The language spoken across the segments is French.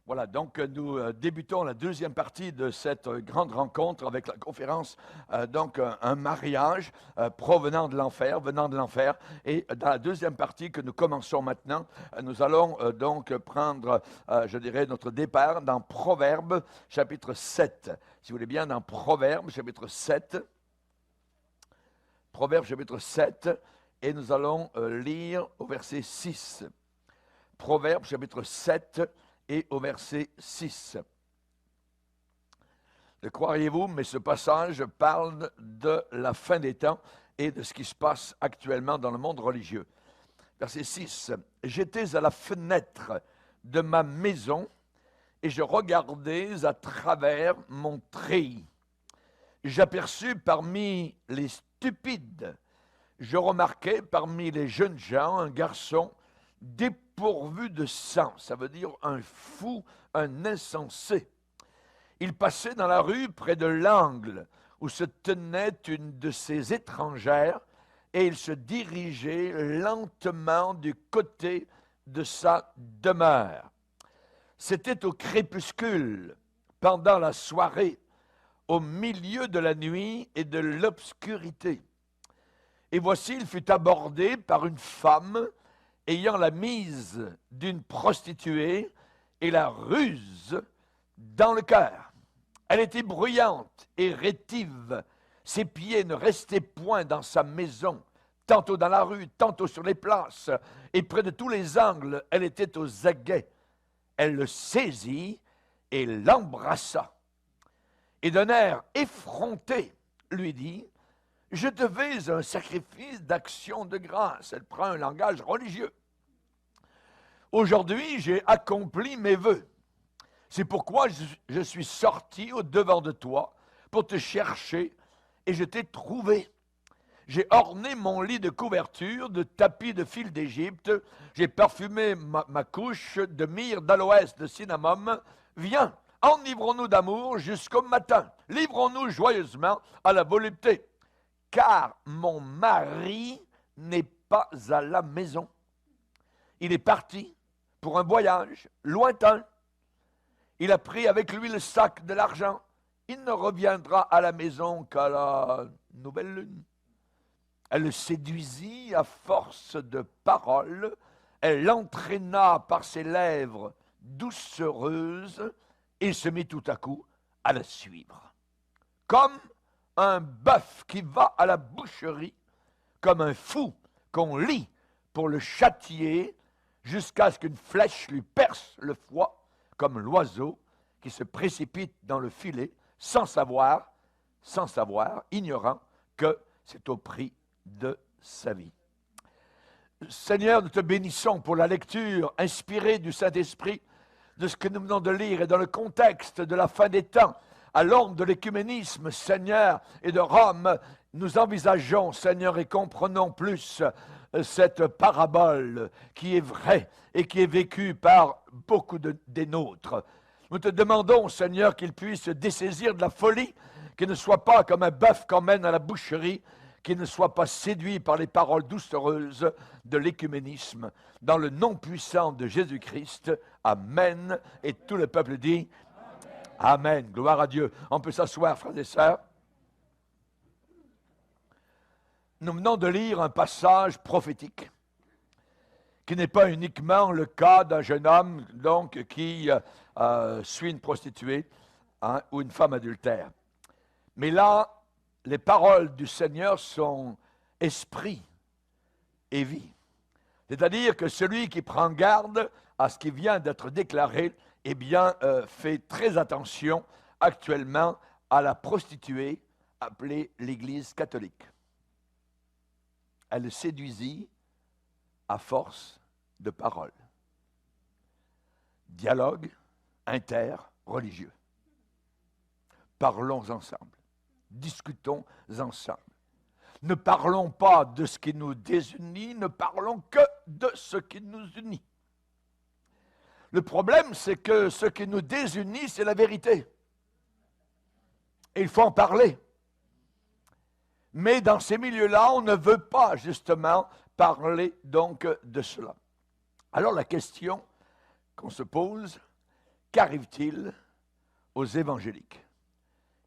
Voilà, donc nous débutons la deuxième partie de cette grande rencontre avec la conférence, donc un mariage provenant de l'enfer, venant de l'enfer. Et dans la deuxième partie que nous commençons maintenant, nous allons donc prendre, je dirais, notre départ dans Proverbes chapitre 7. Si vous voulez bien, dans Proverbes chapitre 7. Proverbes chapitre 7, et nous allons lire au verset 6. Proverbes chapitre 7, et au verset 6. Le croiriez-vous, mais ce passage parle de la fin des temps et de ce qui se passe actuellement dans le monde religieux. Verset 6. « J'étais à la fenêtre de ma maison et je regardais à travers mon treillis. J'aperçus parmi les stupides, je remarquai parmi les jeunes gens un garçon dépourvu de sens, ça veut dire un fou, un insensé. Il passait dans la rue près de l'angle où se tenait une de ces étrangères et il se dirigeait lentement du côté de sa demeure. C'était au crépuscule, pendant la soirée, au milieu de la nuit et de l'obscurité. Et voici, il fut abordé par une femme ayant la mise d'une prostituée et la ruse dans le cœur. Elle était bruyante et rétive. Ses pieds ne restaient point dans sa maison, tantôt dans la rue, tantôt sur les places, et près de tous les angles, elle était aux aguets. Elle le saisit et l'embrassa. Et d'un air effronté, lui dit, « Je te vais un sacrifice d'action de grâce. » Elle prend un langage religieux. « Aujourd'hui, j'ai accompli mes vœux. C'est pourquoi je suis sorti au-devant de toi pour te chercher et je t'ai trouvé. J'ai orné mon lit de couverture, de tapis de fil d'Égypte. J'ai parfumé ma couche de myrrhe, d'aloès, de cinnamome. Viens, enivrons-nous d'amour jusqu'au matin. Livrons-nous joyeusement à la volupté. Car mon mari n'est pas à la maison. Il est parti pour un voyage lointain. Il a pris avec lui le sac de l'argent. Il ne reviendra à la maison qu'à la nouvelle lune. » Elle le séduisit à force de paroles. Elle l'entraîna par ses lèvres doucereuses et se mit tout à coup à la suivre. Comme un bœuf qui va à la boucherie, comme un fou qu'on lie pour le châtier, jusqu'à ce qu'une flèche lui perce le foie, comme l'oiseau qui se précipite dans le filet, sans savoir, ignorant que c'est au prix de sa vie. Seigneur, nous te bénissons pour la lecture inspirée du Saint-Esprit de ce que nous venons de lire et dans le contexte de la fin des temps, à l'ombre de l'écuménisme, Seigneur, et de Rome, nous envisageons, Seigneur, et comprenons plus cette parabole qui est vraie et qui est vécue par beaucoup des nôtres. Nous te demandons, Seigneur, qu'il puisse se dessaisir de la folie, qu'il ne soit pas comme un bœuf qu'on mène à la boucherie, qu'il ne soit pas séduit par les paroles doucereuses de l'écuménisme. Dans le nom puissant de Jésus-Christ, Amen. Et tout le peuple dit Amen. Gloire à Dieu. On peut s'asseoir, frères et sœurs. Nous venons de lire un passage prophétique qui n'est pas uniquement le cas d'un jeune homme donc, qui suit une prostituée ou une femme adultère. Mais là, les paroles du Seigneur sont esprit et vie. C'est-à-dire que celui qui prend garde à ce qui vient d'être déclaré, eh bien, fait très attention actuellement à la prostituée appelée l'Église catholique. Elle le séduisit à force de paroles. Dialogue interreligieux. Parlons ensemble. Discutons ensemble. Ne parlons pas de ce qui nous désunit, ne parlons que de ce qui nous unit. Le problème, c'est que ce qui nous désunit, c'est la vérité. Et il faut en parler. Mais dans ces milieux-là, on ne veut pas justement parler donc de cela. Alors la question qu'on se pose, qu'arrive-t-il aux évangéliques?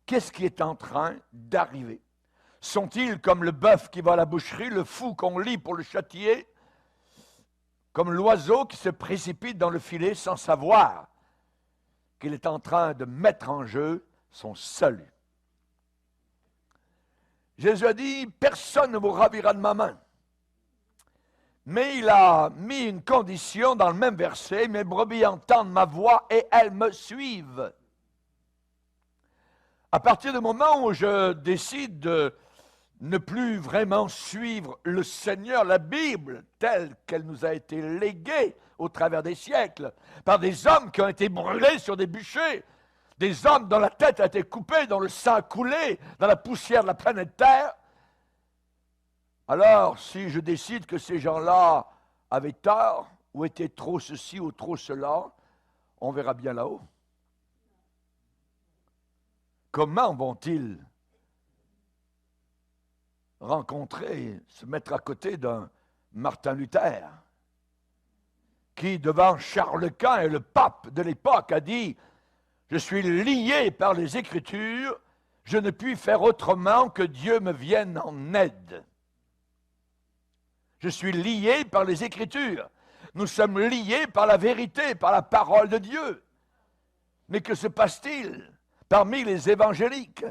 Qu'est-ce qui est en train d'arriver? Sont-ils comme le bœuf qui va à la boucherie, le fou qu'on lie pour le châtier, comme l'oiseau qui se précipite dans le filet sans savoir qu'il est en train de mettre en jeu son salut? Jésus a dit, personne ne vous ravira de ma main. Mais il a mis une condition dans le même verset, mes brebis entendent ma voix et elles me suivent. À partir du moment où je décide de ne plus vraiment suivre le Seigneur, la Bible, telle qu'elle nous a été léguée au travers des siècles, par des hommes qui ont été brûlés sur des bûchers, des hommes dont la tête a été coupée, dont le sang a coulé dans la poussière de la planète Terre, alors si je décide que ces gens-là avaient tort, ou étaient trop ceci ou trop cela, on verra bien là-haut. Comment vont-ils rencontrer, se mettre à côté d'un Martin Luther, qui, devant Charles Quint et le pape de l'époque, a dit « Je suis lié par les Écritures, je ne puis faire autrement que Dieu me vienne en aide. Je suis lié par les Écritures. Nous sommes liés par la vérité, par la parole de Dieu. Mais que se passe-t-il parmi les évangéliques,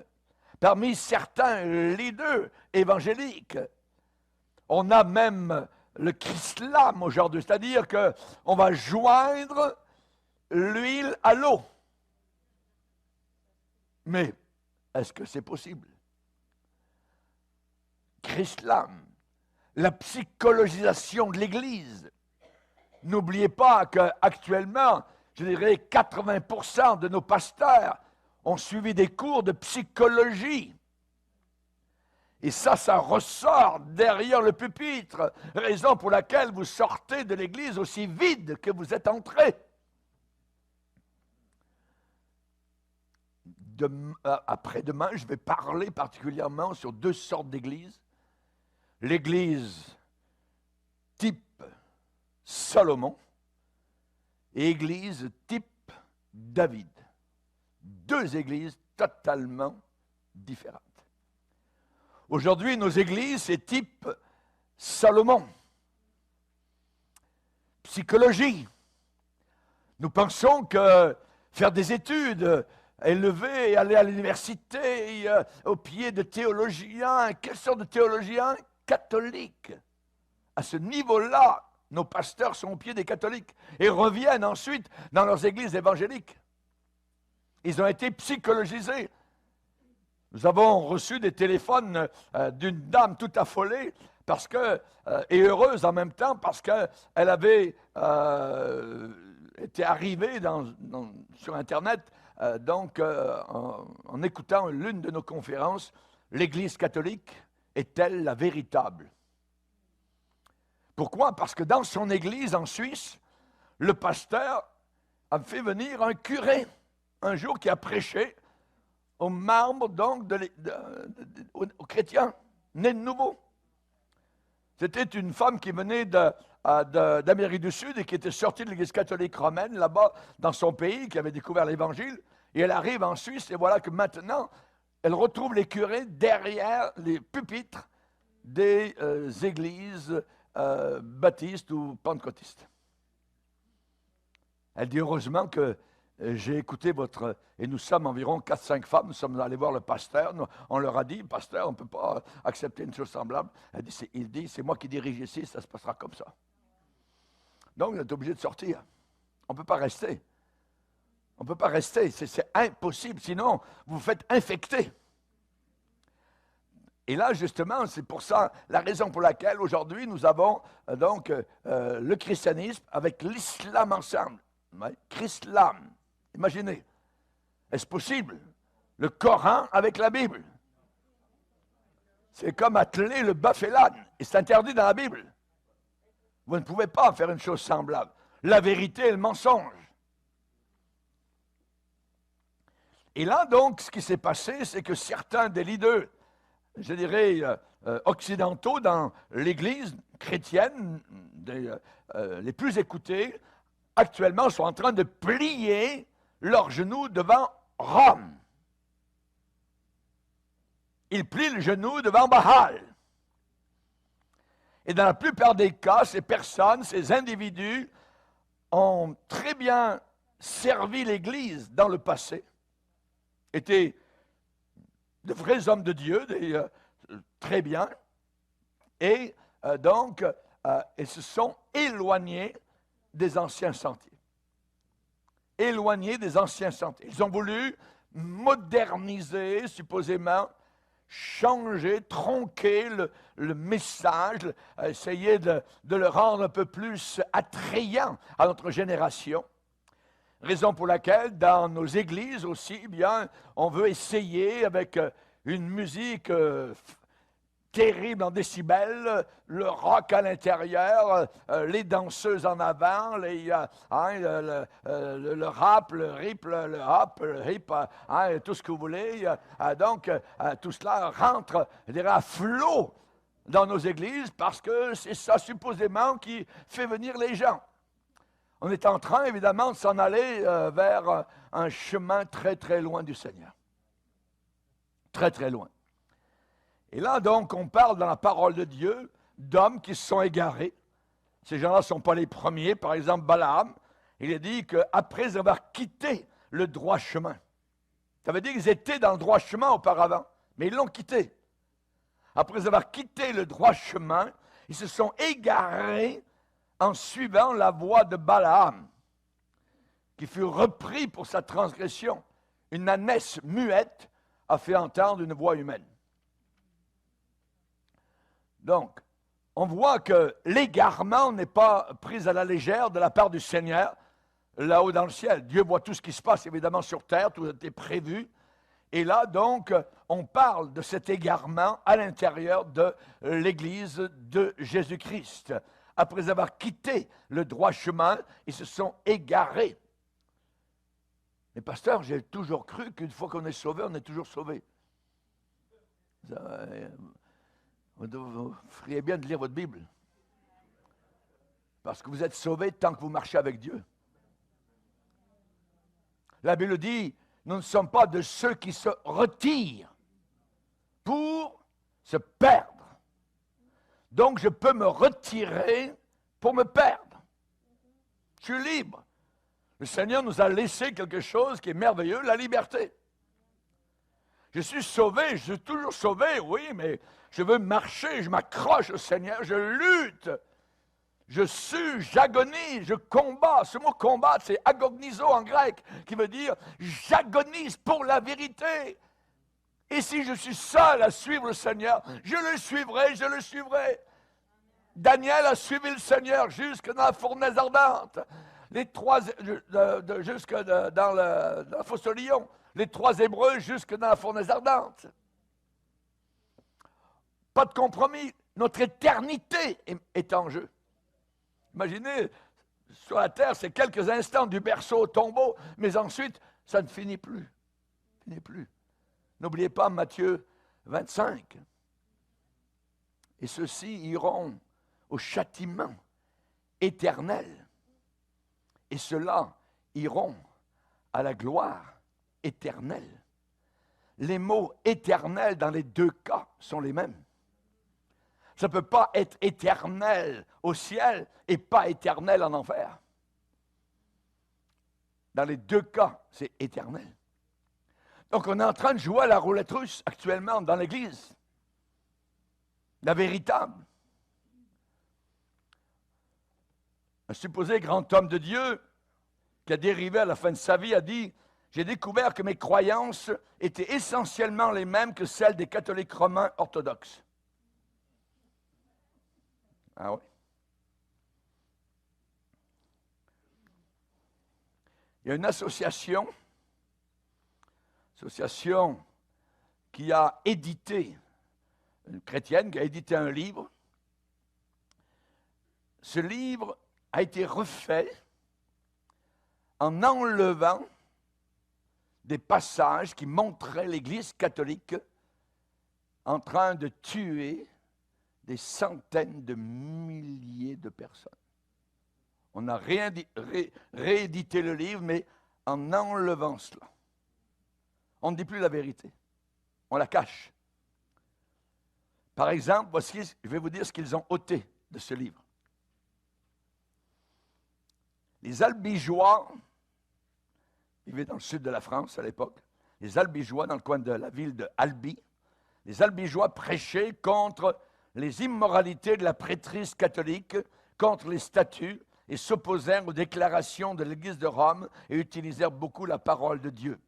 parmi certains leaders évangéliques? On a même le chrislam aujourd'hui, c'est-à-dire qu'on va joindre l'huile à l'eau. Mais est-ce que c'est possible? Chrislam, la psychologisation de l'Église. N'oubliez pas qu'actuellement, je dirais 80% de nos pasteurs ont suivi des cours de psychologie. Et ça ressort derrière le pupitre, raison pour laquelle vous sortez de l'Église aussi vide que vous êtes entré. Après-demain, je vais parler particulièrement sur deux sortes d'églises. L'église type Salomon et église type David. Deux églises totalement différentes. Aujourd'hui, nos églises, c'est type Salomon. Psychologie. Nous pensons que faire des études, élever, aller à l'université, au pied de théologiens, quelle sorte de théologiens? Catholiques. À ce niveau-là, nos pasteurs sont au pied des catholiques et reviennent ensuite dans leurs églises évangéliques. Ils ont été psychologisés. Nous avons reçu des téléphones d'une dame tout affolée parce que, et heureuse en même temps parce qu'elle avait été arrivée sur Internet en écoutant l'une de nos conférences. L'Église catholique est-elle la véritable? Pourquoi? Parce que dans son église en Suisse, le pasteur a fait venir un curé un jour qui a prêché aux membres donc aux chrétiens nés de nouveau. C'était une femme qui venait d'Amérique du Sud et qui était sortie de l'église catholique romaine là-bas dans son pays, qui avait découvert l'évangile, et elle arrive en Suisse et voilà que maintenant elle retrouve les curés derrière les pupitres des églises baptistes ou pentecôtistes. Elle dit heureusement que j'ai écouté votre... Et nous sommes environ 4-5 femmes, nous sommes allés voir le pasteur, on leur a dit, pasteur, on ne peut pas accepter une chose semblable. Il dit, c'est moi qui dirige ici, ça se passera comme ça. Donc vous êtes obligé de sortir. On ne peut pas rester. On ne peut pas rester, c'est impossible, sinon vous vous faites infecter. Et là, justement, c'est pour ça, la raison pour laquelle aujourd'hui nous avons le christianisme avec l'islam ensemble. Ouais, Chrislam, imaginez, est-ce possible? Le Coran avec la Bible. C'est comme atteler le bœuf et l'âne, et c'est interdit dans la Bible. Vous ne pouvez pas faire une chose semblable. La vérité et le mensonge. Et là, donc, ce qui s'est passé, c'est que certains des leaders, je dirais, occidentaux dans l'Église chrétienne, les plus écoutés, actuellement sont en train de plier leurs genoux devant Rome. Ils plient le genou devant Baal. Et dans la plupart des cas, ces personnes, ces individus, ont très bien servi l'Église dans le passé, étaient de vrais hommes de Dieu, très bien, et donc, ils se sont éloignés des anciens sentiers. Éloignés des anciens sentiers. Ils ont voulu moderniser, supposément, changer, tronquer le message, essayer de le rendre un peu plus attrayant à notre génération. Raison pour laquelle, dans nos églises aussi, eh bien, on veut essayer avec une musique terrible en décibels, le rock à l'intérieur, les danseuses en avant, le rap, le rip, le hop, le hip, tout ce que vous voulez. Donc, tout cela rentre à flot dans nos églises parce que c'est ça supposément qui fait venir les gens. On est en train, évidemment, de s'en aller vers un chemin très, très loin du Seigneur. Très, très loin. Et là, donc, on parle dans la parole de Dieu d'hommes qui se sont égarés. Ces gens-là ne sont pas les premiers. Par exemple, Balaam, il a dit qu'après avoir quitté le droit chemin, ça veut dire qu'ils étaient dans le droit chemin auparavant, mais ils l'ont quitté. Après avoir quitté le droit chemin, ils se sont égarés en suivant la voie de Balaam, qui fut repris pour sa transgression. Une ânesse muette a fait entendre une voix humaine. Donc, on voit que l'égarement n'est pas pris à la légère de la part du Seigneur, là-haut dans le ciel. Dieu voit tout ce qui se passe, évidemment, sur terre, tout a été prévu. Et là, donc, on parle de cet égarement à l'intérieur de l'Église de Jésus-Christ. Après avoir quitté le droit chemin, ils se sont égarés. Mais pasteur, j'ai toujours cru qu'une fois qu'on est sauvé, on est toujours sauvé. Vous feriez bien de lire votre Bible. Parce que vous êtes sauvé tant que vous marchez avec Dieu. La Bible dit, nous ne sommes pas de ceux qui se retirent pour se perdre. Donc, je peux me retirer pour me perdre. Je suis libre. Le Seigneur nous a laissé quelque chose qui est merveilleux, la liberté. Je suis sauvé, je suis toujours sauvé, oui, mais je veux marcher, je m'accroche au Seigneur, je lutte, je sue, j'agonise, je combats. Ce mot combat, c'est agognizo en grec, qui veut dire j'agonise pour la vérité. Et si je suis seul à suivre le Seigneur, je le suivrai, je le suivrai. Daniel a suivi le Seigneur jusque dans la fournaise ardente, jusque dans la fosse au lion. Les 3 Hébreux jusque dans la fournaise ardente. Pas de compromis. Notre éternité est en jeu. Imaginez, sur la terre, c'est quelques instants du berceau au tombeau, mais ensuite, ça ne finit plus. Ça ne finit plus. N'oubliez pas Matthieu 25. Et ceux-ci iront au châtiment éternel. Et ceux-là iront à la gloire éternelle. Les mots éternel dans les 2 cas sont les mêmes. Ça ne peut pas être éternel au ciel et pas éternel en enfer. Dans les 2 cas, c'est éternel. Donc, on est en train de jouer à la roulette russe actuellement dans l'Église. La véritable. Un supposé grand homme de Dieu qui a dérivé à la fin de sa vie a dit « J'ai découvert que mes croyances étaient essentiellement les mêmes que celles des catholiques romains orthodoxes. » Ah oui? Il y a une association qui a édité, une chrétienne qui a édité un livre. Ce livre a été refait en enlevant des passages qui montraient l'Église catholique en train de tuer des centaines de milliers de personnes. On a réédité le livre, mais en enlevant cela. On ne dit plus la vérité. On la cache. Par exemple, voici, je vais vous dire ce qu'ils ont ôté de ce livre. Les Albigeois vivaient dans le sud de la France à l'époque. Les Albigeois, dans le coin de la ville de Albi, les Albigeois prêchaient contre les immoralités de la prêtrise catholique, contre les statuts, et s'opposèrent aux déclarations de l'Église de Rome et utilisèrent beaucoup la parole de Dieu.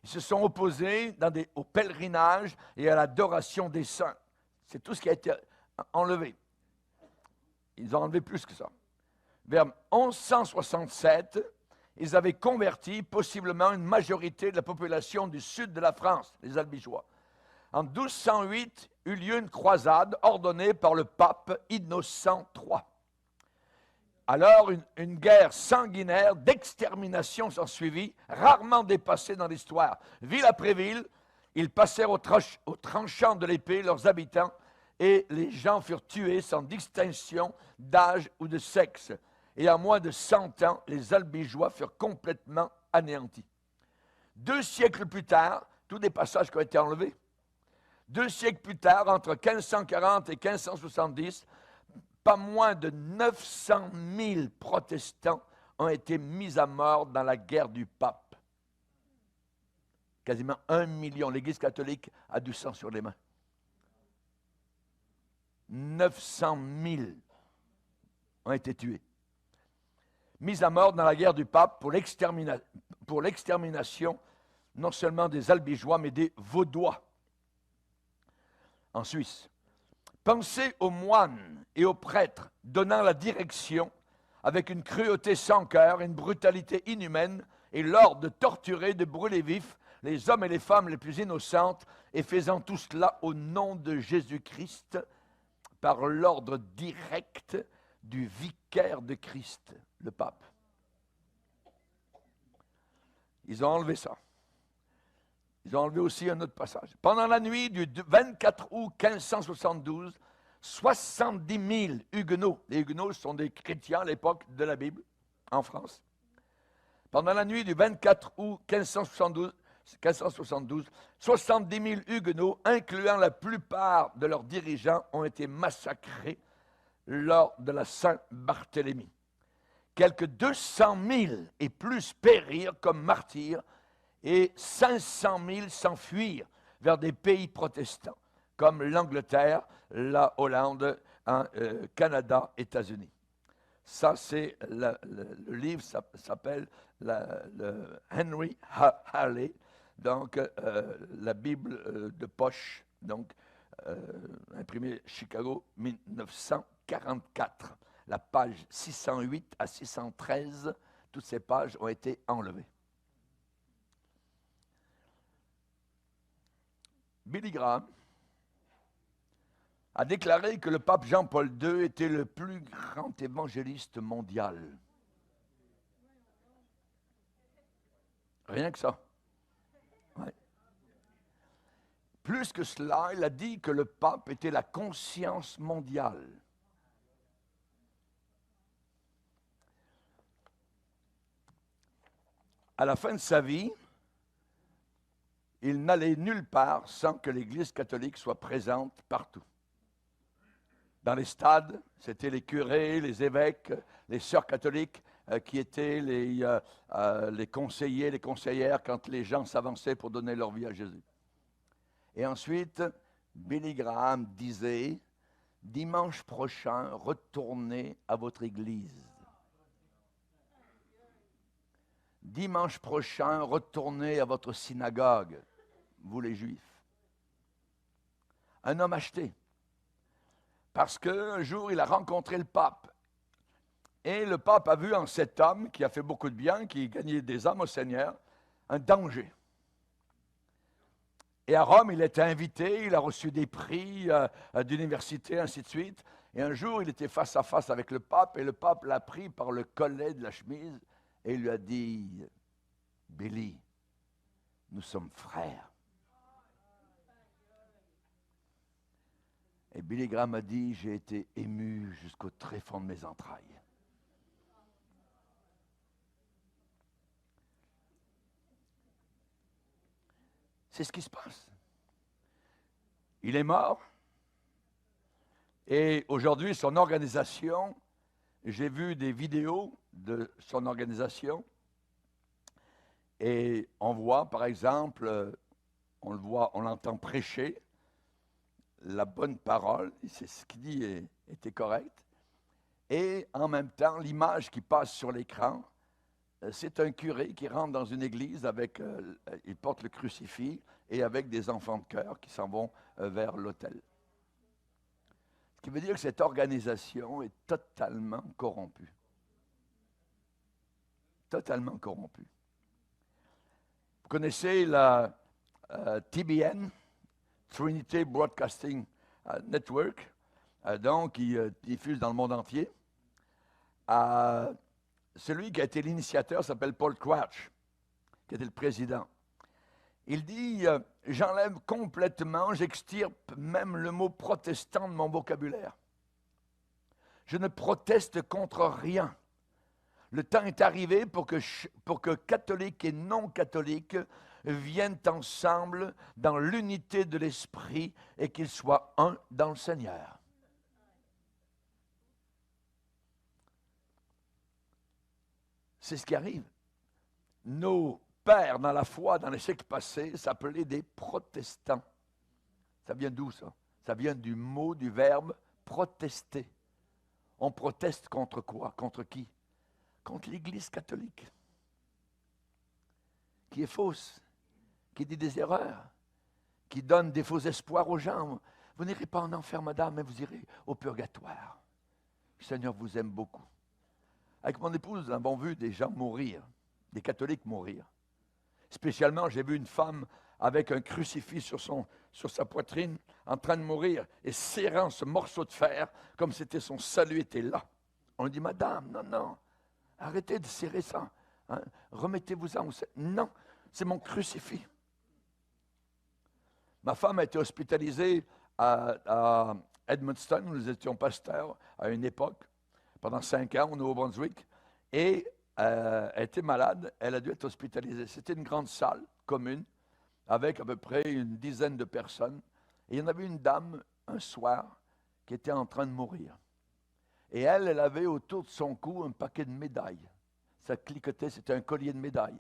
Ils se sont opposés au pèlerinage et à l'adoration des saints. C'est tout ce qui a été enlevé. Ils ont enlevé plus que ça. Vers 1167, ils avaient converti possiblement une majorité de la population du sud de la France, les Albigeois. En 1208 eut lieu une croisade ordonnée par le pape Innocent III. Alors, une guerre sanguinaire d'extermination s'ensuivit, rarement dépassée dans l'histoire. Ville après ville, ils passèrent au tranchant de l'épée leurs habitants, et les gens furent tués sans distinction d'âge ou de sexe. Et en moins de 100 ans, les Albigeois furent complètement anéantis. 2 siècles plus tard, tous des passages qui ont été enlevés, 2 siècles plus tard, entre 1540 et 1570, pas moins de 900 000 protestants ont été mis à mort dans la guerre du pape. Quasiment 1 million. L'Église catholique a du sang sur les mains. 900 000 ont été tués. Mis à mort dans la guerre du pape pour l'extermination non seulement des Albigeois, mais des Vaudois en Suisse. Pensez aux moines et aux prêtres donnant la direction avec une cruauté sans cœur, une brutalité inhumaine et l'ordre de torturer, de brûler vifs les hommes et les femmes les plus innocentes et faisant tout cela au nom de Jésus-Christ par l'ordre direct du vicaire de Christ, le pape. Ils ont enlevé ça. Ils ont enlevé aussi un autre passage. Pendant la nuit du 24 août 1572, 70 000 Huguenots, les Huguenots sont des chrétiens à l'époque de la Bible, en France. Pendant la nuit du 24 août 1572, 70 000 Huguenots, incluant la plupart de leurs dirigeants, ont été massacrés lors de la Saint-Barthélemy. Quelques 200 000 et plus périrent comme martyrs et 500 000 s'enfuirent vers des pays protestants, comme l'Angleterre, la Hollande, Canada, États-Unis. Ça, c'est le livre s'appelle le Henry Harley, donc la Bible de poche, donc imprimée Chicago 1944. La page 608 à 613, toutes ces pages ont été enlevées. Billy Graham a déclaré que le pape Jean-Paul II était le plus grand évangéliste mondial. Rien que ça. Ouais. Plus que cela, il a dit que le pape était la conscience mondiale. À la fin de sa vie, il n'allait nulle part sans que l'Église catholique soit présente partout. Dans les stades, c'était les curés, les évêques, les sœurs catholiques qui étaient les conseillers, les conseillères quand les gens s'avançaient pour donner leur vie à Jésus. Et ensuite, Billy Graham disait, « Dimanche prochain, retournez à votre église. Dimanche prochain, retournez à votre synagogue, vous les Juifs. » Un homme acheté. Parce qu'un jour, il a rencontré le pape. Et le pape a vu en cet homme, qui a fait beaucoup de bien, qui gagnait des âmes au Seigneur, un danger. Et à Rome, il était invité, il a reçu des prix d'université, ainsi de suite. Et un jour, il était face à face avec le pape, et le pape l'a pris par le collet de la chemise, et il lui a dit, « Billy, nous sommes frères. » Et Billy Graham a dit, « J'ai été ému jusqu'au tréfonds de mes entrailles. » C'est ce qui se passe. Il est mort. Et aujourd'hui, son organisation, j'ai vu des vidéos de son organisation. Et on voit, par exemple, on l'entend prêcher la bonne parole, c'est ce qu'il dit était correct. Et en même temps, l'image qui passe sur l'écran, c'est un curé qui rentre dans une église avec, il porte le crucifix et avec des enfants de chœur qui s'en vont vers l'autel. Ce qui veut dire que cette organisation est totalement corrompue. Totalement corrompue. Vous connaissez la TBN, Trinity Broadcasting Network, donc qui diffuse dans le monde entier. Celui qui a été l'initiateur s'appelle Paul Crouch, qui était le président. Il dit, j'enlève complètement, j'extirpe même le mot protestant de mon vocabulaire. Je ne proteste contre rien. Le temps est arrivé pour que catholiques et non-catholiques viennent ensemble dans l'unité de l'esprit et qu'ils soient un dans le Seigneur. C'est ce qui arrive. Nos pères dans la foi, dans les siècles passés, s'appelaient des protestants. Ça vient d'où ça? Ça vient du mot, du verbe protester. On proteste contre quoi? Contre qui? Contre l'Église catholique, qui est fausse, qui dit des erreurs, qui donne des faux espoirs aux gens. Vous n'irez pas en enfer, madame, mais vous irez au purgatoire. Le Seigneur vous aime beaucoup. Avec mon épouse, nous avons vu des gens mourir, des catholiques mourir. Spécialement, j'ai vu une femme avec un crucifix sur sa poitrine, en train de mourir, et serrant ce morceau de fer, comme c'était son salut était là. On lui dit, madame, non, non, arrêtez de serrer ça. Hein? Remettez-vous-en. Non, c'est mon crucifix. Ma femme a été hospitalisée à Edmundston, où nous étions pasteurs à une époque, pendant 5 ans au Nouveau-Brunswick, et elle était malade, elle a dû être hospitalisée. C'était une grande salle commune, avec à peu près une dizaine de personnes, et il y en avait une dame, un soir, qui était en train de mourir. Et elle avait autour de son cou un paquet de médailles. Ça cliquetait, c'était un collier de médailles.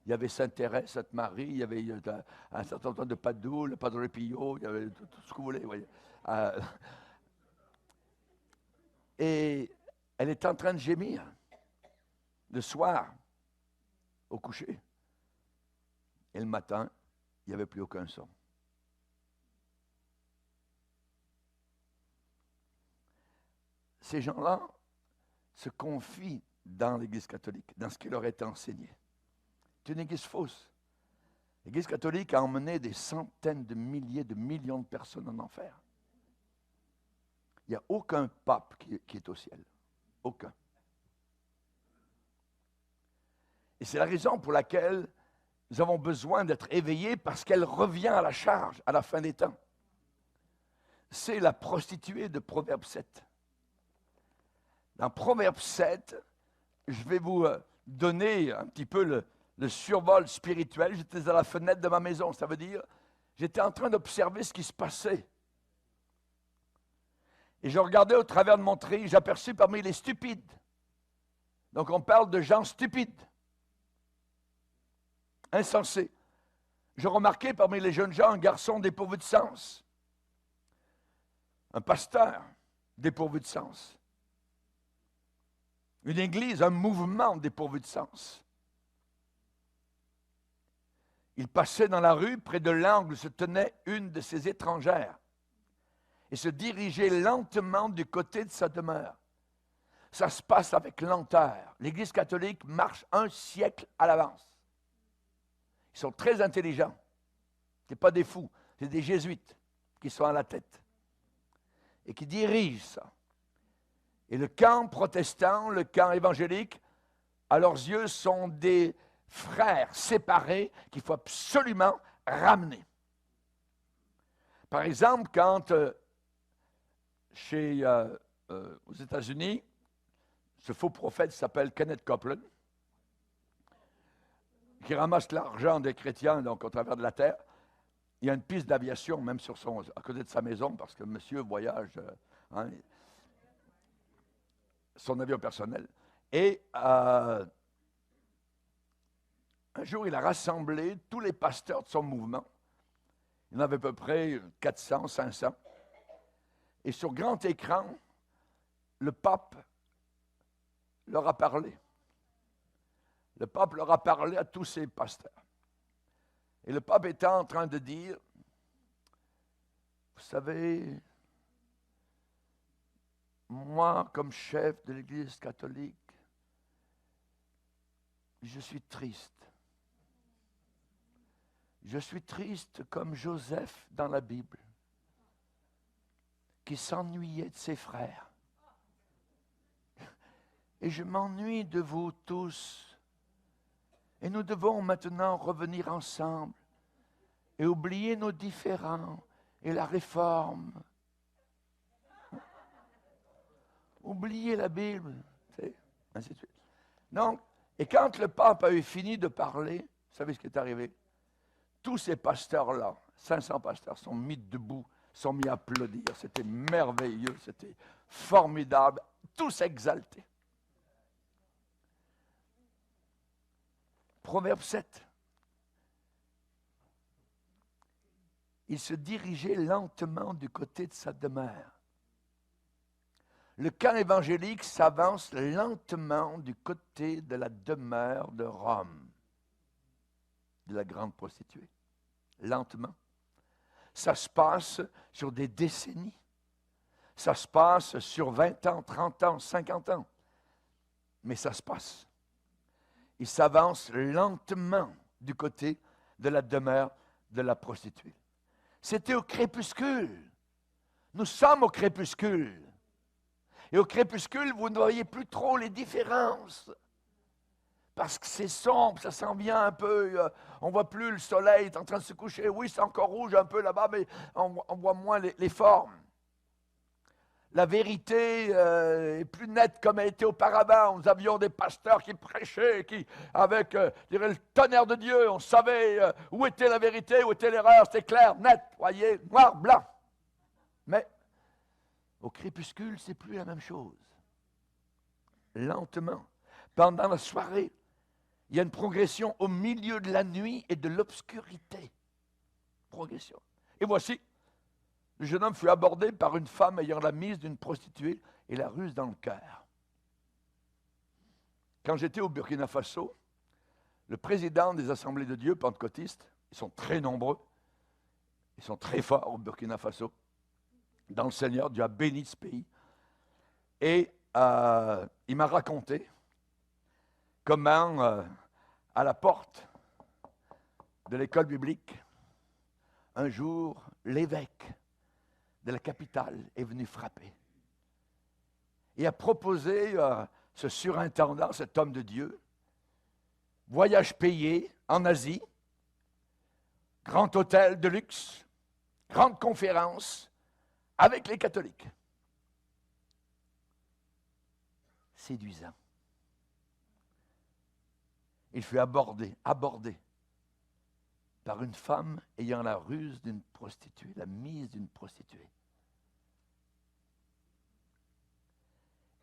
Il y avait Sainte-Thérèse, Sainte-Marie, il y avait un certain nombre de Padoue, le Padre Pio, il y avait tout ce que vous voulez. Voyez. Et elle est en train de gémir le soir, au coucher. Et le matin, il n'y avait plus aucun son. Ces gens-là se confient dans l'Église catholique, dans ce qui leur est enseigné. C'est une Église fausse. L'Église catholique a emmené des centaines de milliers, de millions de personnes en enfer. Il n'y a aucun pape qui est au ciel. Aucun. Et c'est la raison pour laquelle nous avons besoin d'être éveillés, parce qu'elle revient à la charge à la fin des temps. C'est la prostituée de Proverbe 7. Dans Proverbe 7, je vais vous donner un petit peu le survol spirituel. J'étais à la fenêtre de ma maison, ça veut dire, j'étais en train d'observer ce qui se passait. Et je regardais au travers de mon treillis, j'aperçus parmi les stupides. Donc on parle de gens stupides, insensés. Je remarquais parmi les jeunes gens un garçon dépourvu de sens, un pasteur dépourvu de sens, une église, un mouvement dépourvu de sens. Il passait dans la rue, près de l'angle se tenait une de ces étrangères et se dirigeait lentement du côté de sa demeure. Ça se passe avec lenteur. L'Église catholique marche un siècle à l'avance. Ils sont très intelligents. Ce n'est pas des fous, c'est des jésuites qui sont à la tête et qui dirigent ça. Et le camp protestant, le camp évangélique, à leurs yeux, sont des frères séparés qu'il faut absolument ramener. Par exemple, quand aux États-Unis, ce faux prophète s'appelle Kenneth Copeland, qui ramasse l'argent des chrétiens donc au travers de la terre, il y a une piste d'aviation même à côté de sa maison parce que monsieur voyage son avion personnel. Et un jour, il a rassemblé tous les pasteurs de son mouvement. Il y en avait à peu près 400, 500. Et sur grand écran, le pape leur a parlé. Le pape leur a parlé à tous ces pasteurs. Et le pape était en train de dire, vous savez, moi, comme chef de l'Église catholique, je suis triste. Je suis triste comme Joseph dans la Bible, qui s'ennuyait de ses frères. Et je m'ennuie de vous tous. Et nous devons maintenant revenir ensemble et oublier nos différends et la réforme. Oublier la Bible, ainsi de suite. Donc, et quand le pape a eu fini de parler, vous savez ce qui est arrivé? Tous ces pasteurs-là, 500 pasteurs, sont mis debout, sont mis à applaudir. C'était merveilleux, c'était formidable, tous exaltés. Proverbe 7. Il se dirigeait lentement du côté de sa demeure. Le camp évangélique s'avance lentement du côté de la demeure de Rome, de la grande prostituée. Lentement. Ça se passe sur des décennies. Ça se passe sur 20 ans, 30 ans, 50 ans. Mais ça se passe. Il s'avance lentement du côté de la demeure de la prostituée. C'était au crépuscule. Nous sommes au crépuscule. Et au crépuscule, vous ne voyez plus trop les différences. Parce que c'est sombre, ça s'en vient un peu. On ne voit plus le soleil est en train de se coucher. Oui, c'est encore rouge un peu là-bas, mais on voit moins les formes. La vérité est plus nette comme elle était auparavant. Nous avions des pasteurs qui prêchaient, qui, avec je dirais, le tonnerre de Dieu, on savait où était la vérité, où était l'erreur. C'était clair, net, voyez, noir, blanc. Mais au crépuscule, c'est plus la même chose. Lentement, pendant la soirée, il y a une progression au milieu de la nuit et de l'obscurité. Progression. Et voici, le jeune homme fut abordé par une femme ayant la mise d'une prostituée et la ruse dans le cœur. Quand j'étais au Burkina Faso, le président des Assemblées de Dieu pentecôtistes, ils sont très nombreux, ils sont très forts au Burkina Faso, dans le Seigneur, Dieu a béni ce pays. Et il m'a raconté comment, à la porte de l'école biblique, un jour, l'évêque de la capitale est venu frapper. Et a proposé ce surintendant, cet homme de Dieu, voyage payé en Asie, grand hôtel de luxe, grande conférence avec les catholiques. Séduisant. Il fut abordé par une femme ayant la ruse d'une prostituée, la mise d'une prostituée.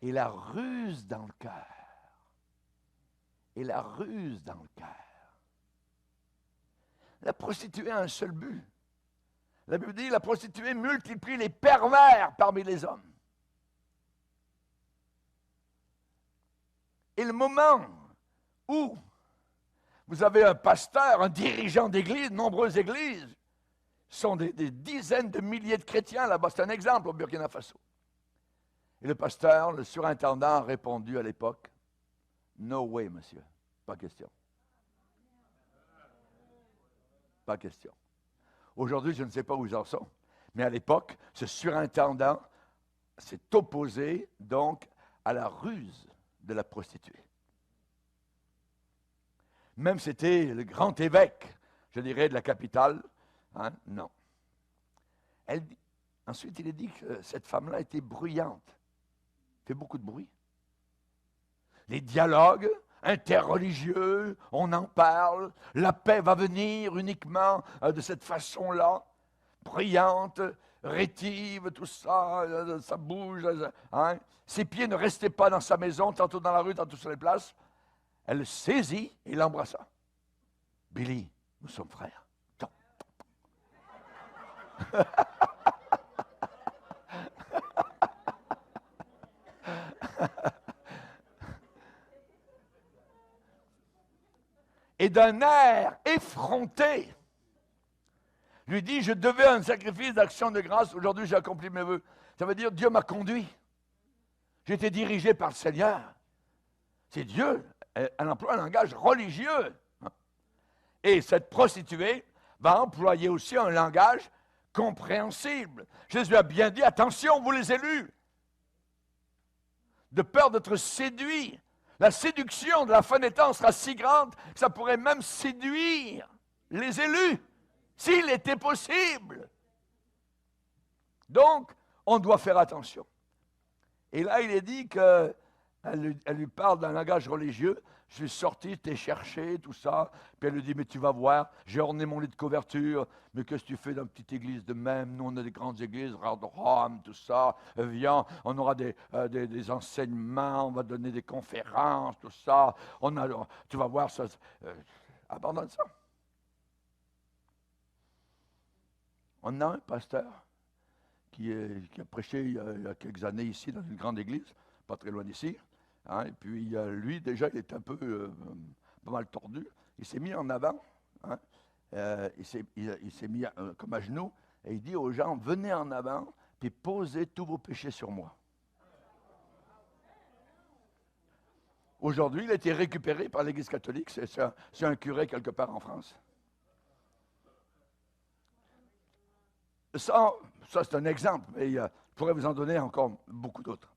Et la ruse dans le cœur. Et la ruse dans le cœur. La prostituée a un seul but. La Bible dit, la prostituée multiplie les pervers parmi les hommes. Et le moment où vous avez un pasteur, un dirigeant d'église, nombreuses églises, sont des dizaines de milliers de chrétiens là-bas. C'est un exemple au Burkina Faso. Et le pasteur, le surintendant, a répondu à l'époque, « No way, monsieur, pas question. » Pas question. Aujourd'hui, je ne sais pas où ils en sont, mais à l'époque, ce surintendant s'est opposé donc à la ruse de la prostituée. Même c'était le grand évêque, je dirais, de la capitale. Hein? Non. Ensuite, il est dit que cette femme-là était bruyante. Elle fait beaucoup de bruit. Les dialogues interreligieux, on en parle, la paix va venir uniquement de cette façon-là, brillante, rétive, tout ça, ça bouge. Hein. Ses pieds ne restaient pas dans sa maison, tantôt dans la rue, tantôt sur les places. Elle le saisit et l'embrassa. Billy, nous sommes frères. Et d'un air effronté, lui dit, je devais un sacrifice d'action de grâce, aujourd'hui j'ai accompli mes vœux. Ça veut dire, Dieu m'a conduit. J'ai été dirigé par le Seigneur. C'est Dieu, elle emploie un langage religieux. Et cette prostituée va employer aussi un langage compréhensible. Jésus a bien dit, attention, vous les élus, de peur d'être séduits. La séduction de la fin des temps sera si grande que ça pourrait même séduire les élus, s'il était possible. Donc, on doit faire attention. Et là, il est dit qu'elle lui parle d'un langage religieux. Je suis sorti, t'ai cherché, tout ça. Puis elle lui dit, mais tu vas voir, j'ai orné mon lit de couverture. Mais qu'est-ce que tu fais dans une petite église de même? Nous, on a des grandes églises, Rome, tout ça. Viens, on aura des enseignements, on va donner des conférences, tout ça. Tu vas voir ça. Abandonne ça. On a un pasteur qui a prêché il y a quelques années ici, dans une grande église, pas très loin d'ici. Hein, et puis, lui, déjà, il est un peu pas mal tordu. Il s'est mis en avant. Hein, il s'est mis comme à genoux. Et il dit aux gens, venez en avant, puis posez tous vos péchés sur moi. Aujourd'hui, il a été récupéré par l'Église catholique. C'est un curé quelque part en France. Ça c'est un exemple. Mais je pourrais vous en donner encore beaucoup d'autres.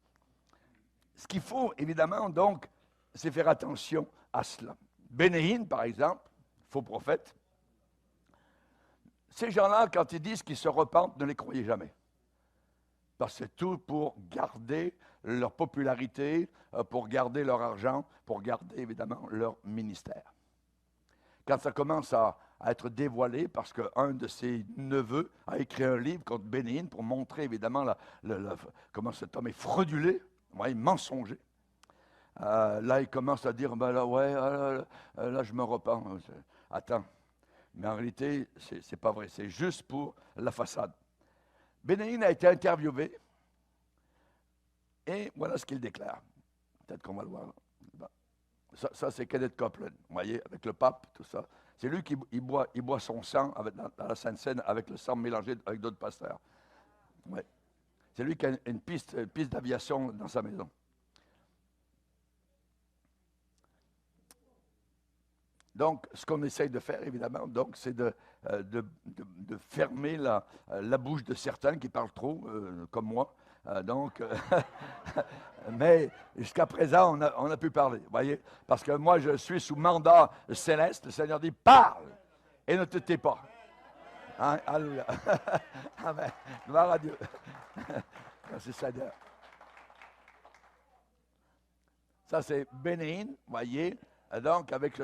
Ce qu'il faut, évidemment, donc, c'est faire attention à cela. Bénéine, par exemple, faux prophète, ces gens-là, quand ils disent qu'ils se repentent, ne les croyez jamais. Parce que c'est tout pour garder leur popularité, pour garder leur argent, pour garder, évidemment, leur ministère. Quand ça commence à être dévoilé, parce qu'un de ses neveux a écrit un livre contre Bénéine pour montrer, évidemment, comment cet homme est fraudulé, ouais, mensonger. Là, il commence à dire, ben là, ouais, là, je me repens. Attends. Mais en réalité, c'est pas vrai. C'est juste pour la façade. Bénéine a été interviewé. Et voilà ce qu'il déclare. Peut-être qu'on va le voir. Bon. Ça c'est Kenneth Copeland. Vous voyez, avec le pape, tout ça. C'est lui qui boit son sang dans la Sainte Seine avec le sang mélangé avec d'autres pasteurs. Ouais. C'est lui qui a une piste d'aviation dans sa maison. Donc, ce qu'on essaye de faire, évidemment, donc, c'est de fermer la bouche de certains qui parlent trop, comme moi. Mais jusqu'à présent, on a pu parler, vous voyez, parce que moi, je suis sous mandat céleste. Le Seigneur dit, parle et ne te tais pas. Hein? Alléluia. Amen. Gloire à Dieu. Merci Seigneur. Ça, c'est Bénéine, vous voyez. Donc, avec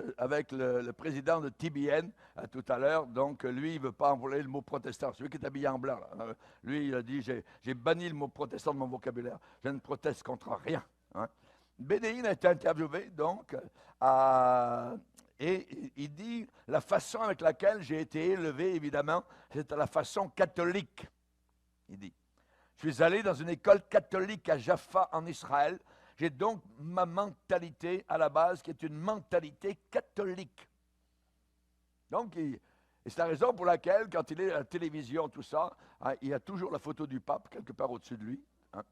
le président de TBN tout à l'heure, donc lui, il ne veut pas envoyer le mot protestant. Celui qui est habillé en blanc, là. Lui, il a dit, j'ai banni le mot protestant de mon vocabulaire. Je ne proteste contre rien. Hein. Bénéine a été interviewé, donc, et il dit, la façon avec laquelle j'ai été élevé, évidemment, c'est à la façon catholique. Il dit, je suis allé dans une école catholique à Jaffa, en Israël. J'ai donc ma mentalité à la base qui est une mentalité catholique. Donc, et c'est la raison pour laquelle, quand il est à la télévision, tout ça, hein, il y a toujours la photo du pape quelque part au-dessus de lui. Hein.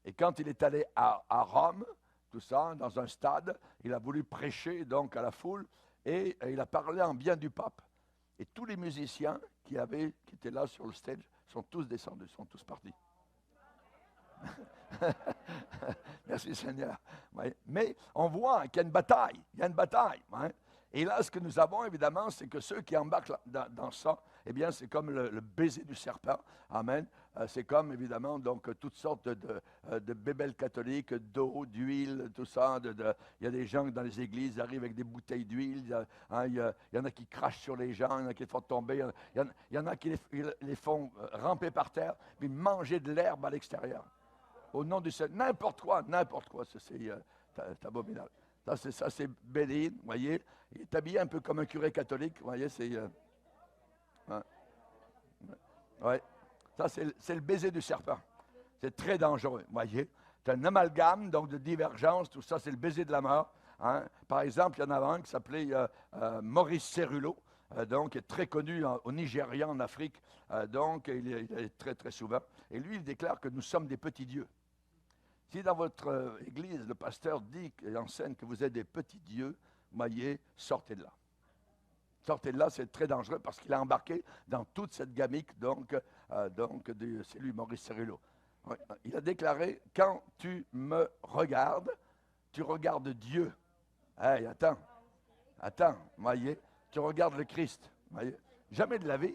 Et quand il est allé à Rome, tout ça, dans un stade, il a voulu prêcher donc à la foule et il a parlé en bien du pape. Et tous les musiciens qui étaient là sur le stage sont tous descendus, sont tous partis. Merci Seigneur. Ouais. Mais on voit qu'il y a une bataille. Il y a une bataille. Hein. Et là, ce que nous avons, évidemment, c'est que ceux qui embarquent dans ça, eh bien, c'est comme le baiser du serpent. Amen. c'est comme, évidemment, donc, toutes sortes de bébelles catholiques, d'eau, d'huile, tout ça. Il y a des gens dans les églises qui arrivent avec des bouteilles d'huile. Il y en a qui crachent sur les gens, il y en a qui les font tomber. Il y en a qui les font ramper par terre, puis manger de l'herbe à l'extérieur. Au nom du Seigneur, n'importe quoi, c'est abominable. Ça, c'est Béline, vous voyez. Il est habillé un peu comme un curé catholique, vous voyez, ouais. Ça, c'est le baiser du serpent. C'est très dangereux, vous voyez. C'est un amalgame, donc, de divergence, tout ça, c'est le baiser de la mort. Hein. Par exemple, il y en a un qui s'appelait Maurice Cerullo, donc, qui est très connu au Nigeria, en Afrique. Donc, il est très, très souvent. Et lui, il déclare que nous sommes des petits dieux. Si dans votre église, le pasteur dit et enseigne que vous êtes des petits dieux, voyez, sortez de là. Sortez de là, c'est très dangereux parce qu'il a embarqué dans toute cette gamique, c'est lui, Maurice Cerullo. Il a déclaré, quand tu me regardes, tu regardes Dieu. Hey, attends, voyez, tu regardes le Christ, voyez. Jamais de la vie.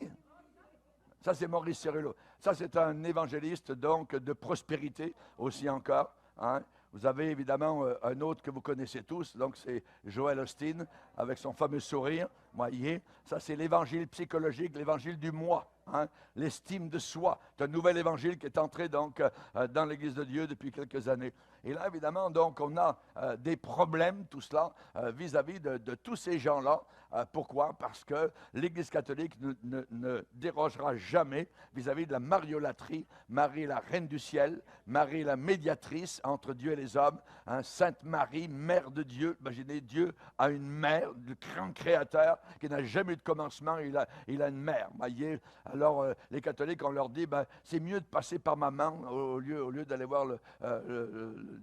Ça, c'est Maurice Cerullo. Ça, c'est un évangéliste, donc, de prospérité aussi encore. Hein. Vous avez évidemment un autre que vous connaissez tous, donc c'est Joel Osteen, avec son fameux sourire. Voyez, ça, c'est l'évangile psychologique, l'évangile du moi, hein, l'estime de soi. C'est un nouvel évangile qui est entré, donc, dans l'Église de Dieu depuis quelques années. Et là, évidemment, donc, on a des problèmes, tout cela, vis-à-vis de tous ces gens-là. Pourquoi? Parce que l'Église catholique ne dérogera jamais vis-à-vis de la mariolâtrie. Marie, la reine du ciel, Marie, la médiatrice entre Dieu et les hommes, hein, Sainte Marie, mère de Dieu. Imaginez, Dieu a une mère, le grand créateur, qui n'a jamais eu de commencement, il a une mère. Voyez? Alors, les catholiques, on leur dit, c'est mieux de passer par maman au lieu d'aller voir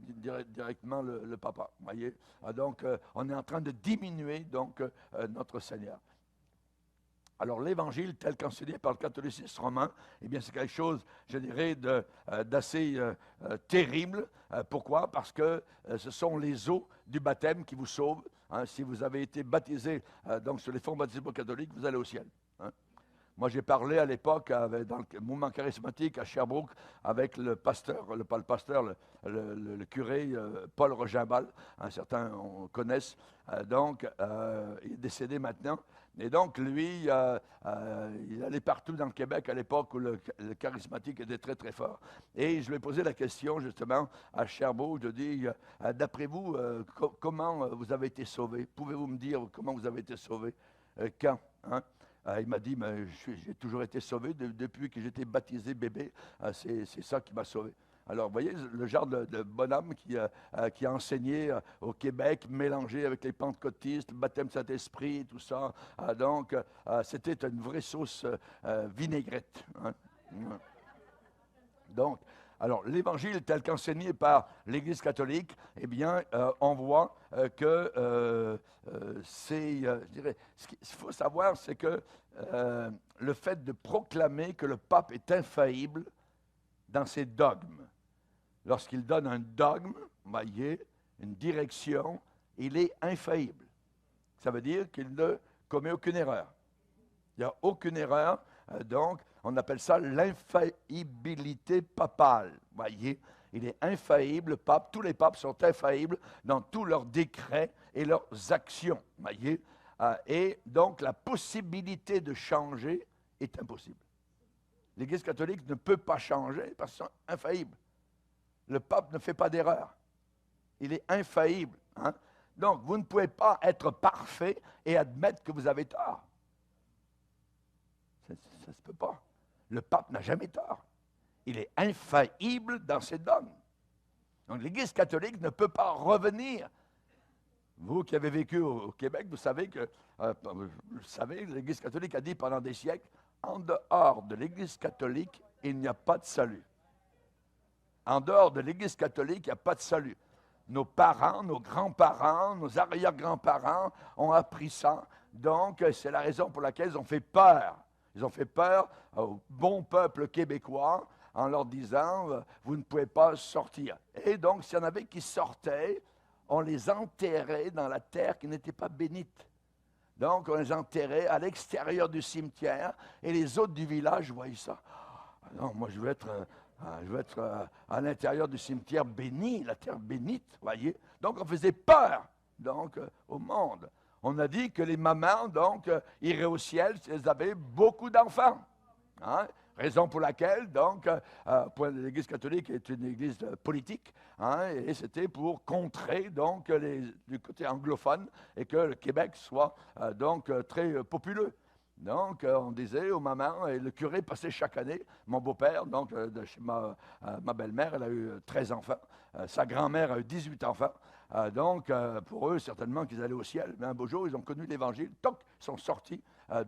directement le papa. Voyez? Donc, on est en train de diminuer donc, notre Seigneur. Alors, l'Évangile, tel qu'enseigné par le catholicisme romain, eh bien, c'est quelque chose, je dirais, d'assez terrible. Pourquoi? Parce que ce sont les eaux du baptême qui vous sauvent. Hein. Si vous avez été baptisé donc sur les fonds baptismaux catholiques, vous allez au ciel. Hein. Moi, j'ai parlé à l'époque, dans le mouvement charismatique à Sherbrooke, avec le pasteur, le curé Paul Rogimbal, certains on connaissent, il est décédé maintenant. Et donc, lui, il allait partout dans le Québec à l'époque où le charismatique était très, très fort. Et je lui ai posé la question, justement, à Sherbrooke, je dis, d'après vous, comment vous avez été sauvé? Pouvez-vous me dire comment vous avez été sauvé? Quand? Hein? Il m'a dit, j'ai toujours été sauvé depuis que j'étais baptisé bébé. C'est ça qui m'a sauvé. Alors, vous voyez, le genre de bonhomme qui a enseigné au Québec, mélangé avec les pentecôtistes, le baptême de Saint-Esprit, tout ça. Donc, c'était une vraie sauce vinaigrette. Hein. Donc, alors, l'Évangile tel qu'enseigné par l'Église catholique, eh bien, on voit que je dirais, ce qu'il faut savoir, c'est que le fait de proclamer que le pape est infaillible dans ses dogmes, lorsqu'il donne un dogme, voyez, une direction, il est infaillible. Ça veut dire qu'il ne commet aucune erreur. Il n'y a aucune erreur, donc on appelle ça l'infaillibilité papale. Voyez, il est infaillible, le pape. Tous les papes sont infaillibles dans tous leurs décrets et leurs actions. Voyez, et donc la possibilité de changer est impossible. L'Église catholique ne peut pas changer parce qu'ils sont infaillibles. Le pape ne fait pas d'erreur. Il est infaillible. Hein? Donc, vous ne pouvez pas être parfait et admettre que vous avez tort. Ça ne se peut pas. Le pape n'a jamais tort. Il est infaillible dans ses dogmes. Donc, l'Église catholique ne peut pas revenir. Vous qui avez vécu au Québec, vous savez que l'Église catholique a dit pendant des siècles, en dehors de l'Église catholique, il n'y a pas de salut. En dehors de l'Église catholique, il n'y a pas de salut. Nos parents, nos grands-parents, nos arrière-grands-parents ont appris ça. Donc, c'est la raison pour laquelle ils ont fait peur. Ils ont fait peur au bon peuple québécois en leur disant, vous ne pouvez pas sortir. Et donc, s'il y en avait qui sortaient, on les enterrait dans la terre qui n'était pas bénite. Donc, on les enterrait à l'extérieur du cimetière et les autres du village voyaient ça. Non, moi, je veux être, à l'intérieur du cimetière béni, la terre bénite, voyez. Donc, on faisait peur, donc, au monde. On a dit que les mamans, donc, iraient au ciel si elles avaient beaucoup d'enfants. Hein? Raison pour laquelle, donc, pour l'Église catholique est une église politique, hein, et c'était pour contrer, donc, du côté anglophone, et que le Québec soit, donc, très populeux. Donc, on disait aux mamans, et le curé passait chaque année, mon beau-père, donc, de chez ma belle-mère, elle a eu 13 enfants, sa grand-mère a eu 18 enfants, donc, pour eux, certainement qu'ils allaient au ciel. Mais un beau jour, ils ont connu l'Évangile, toc, ils sont sortis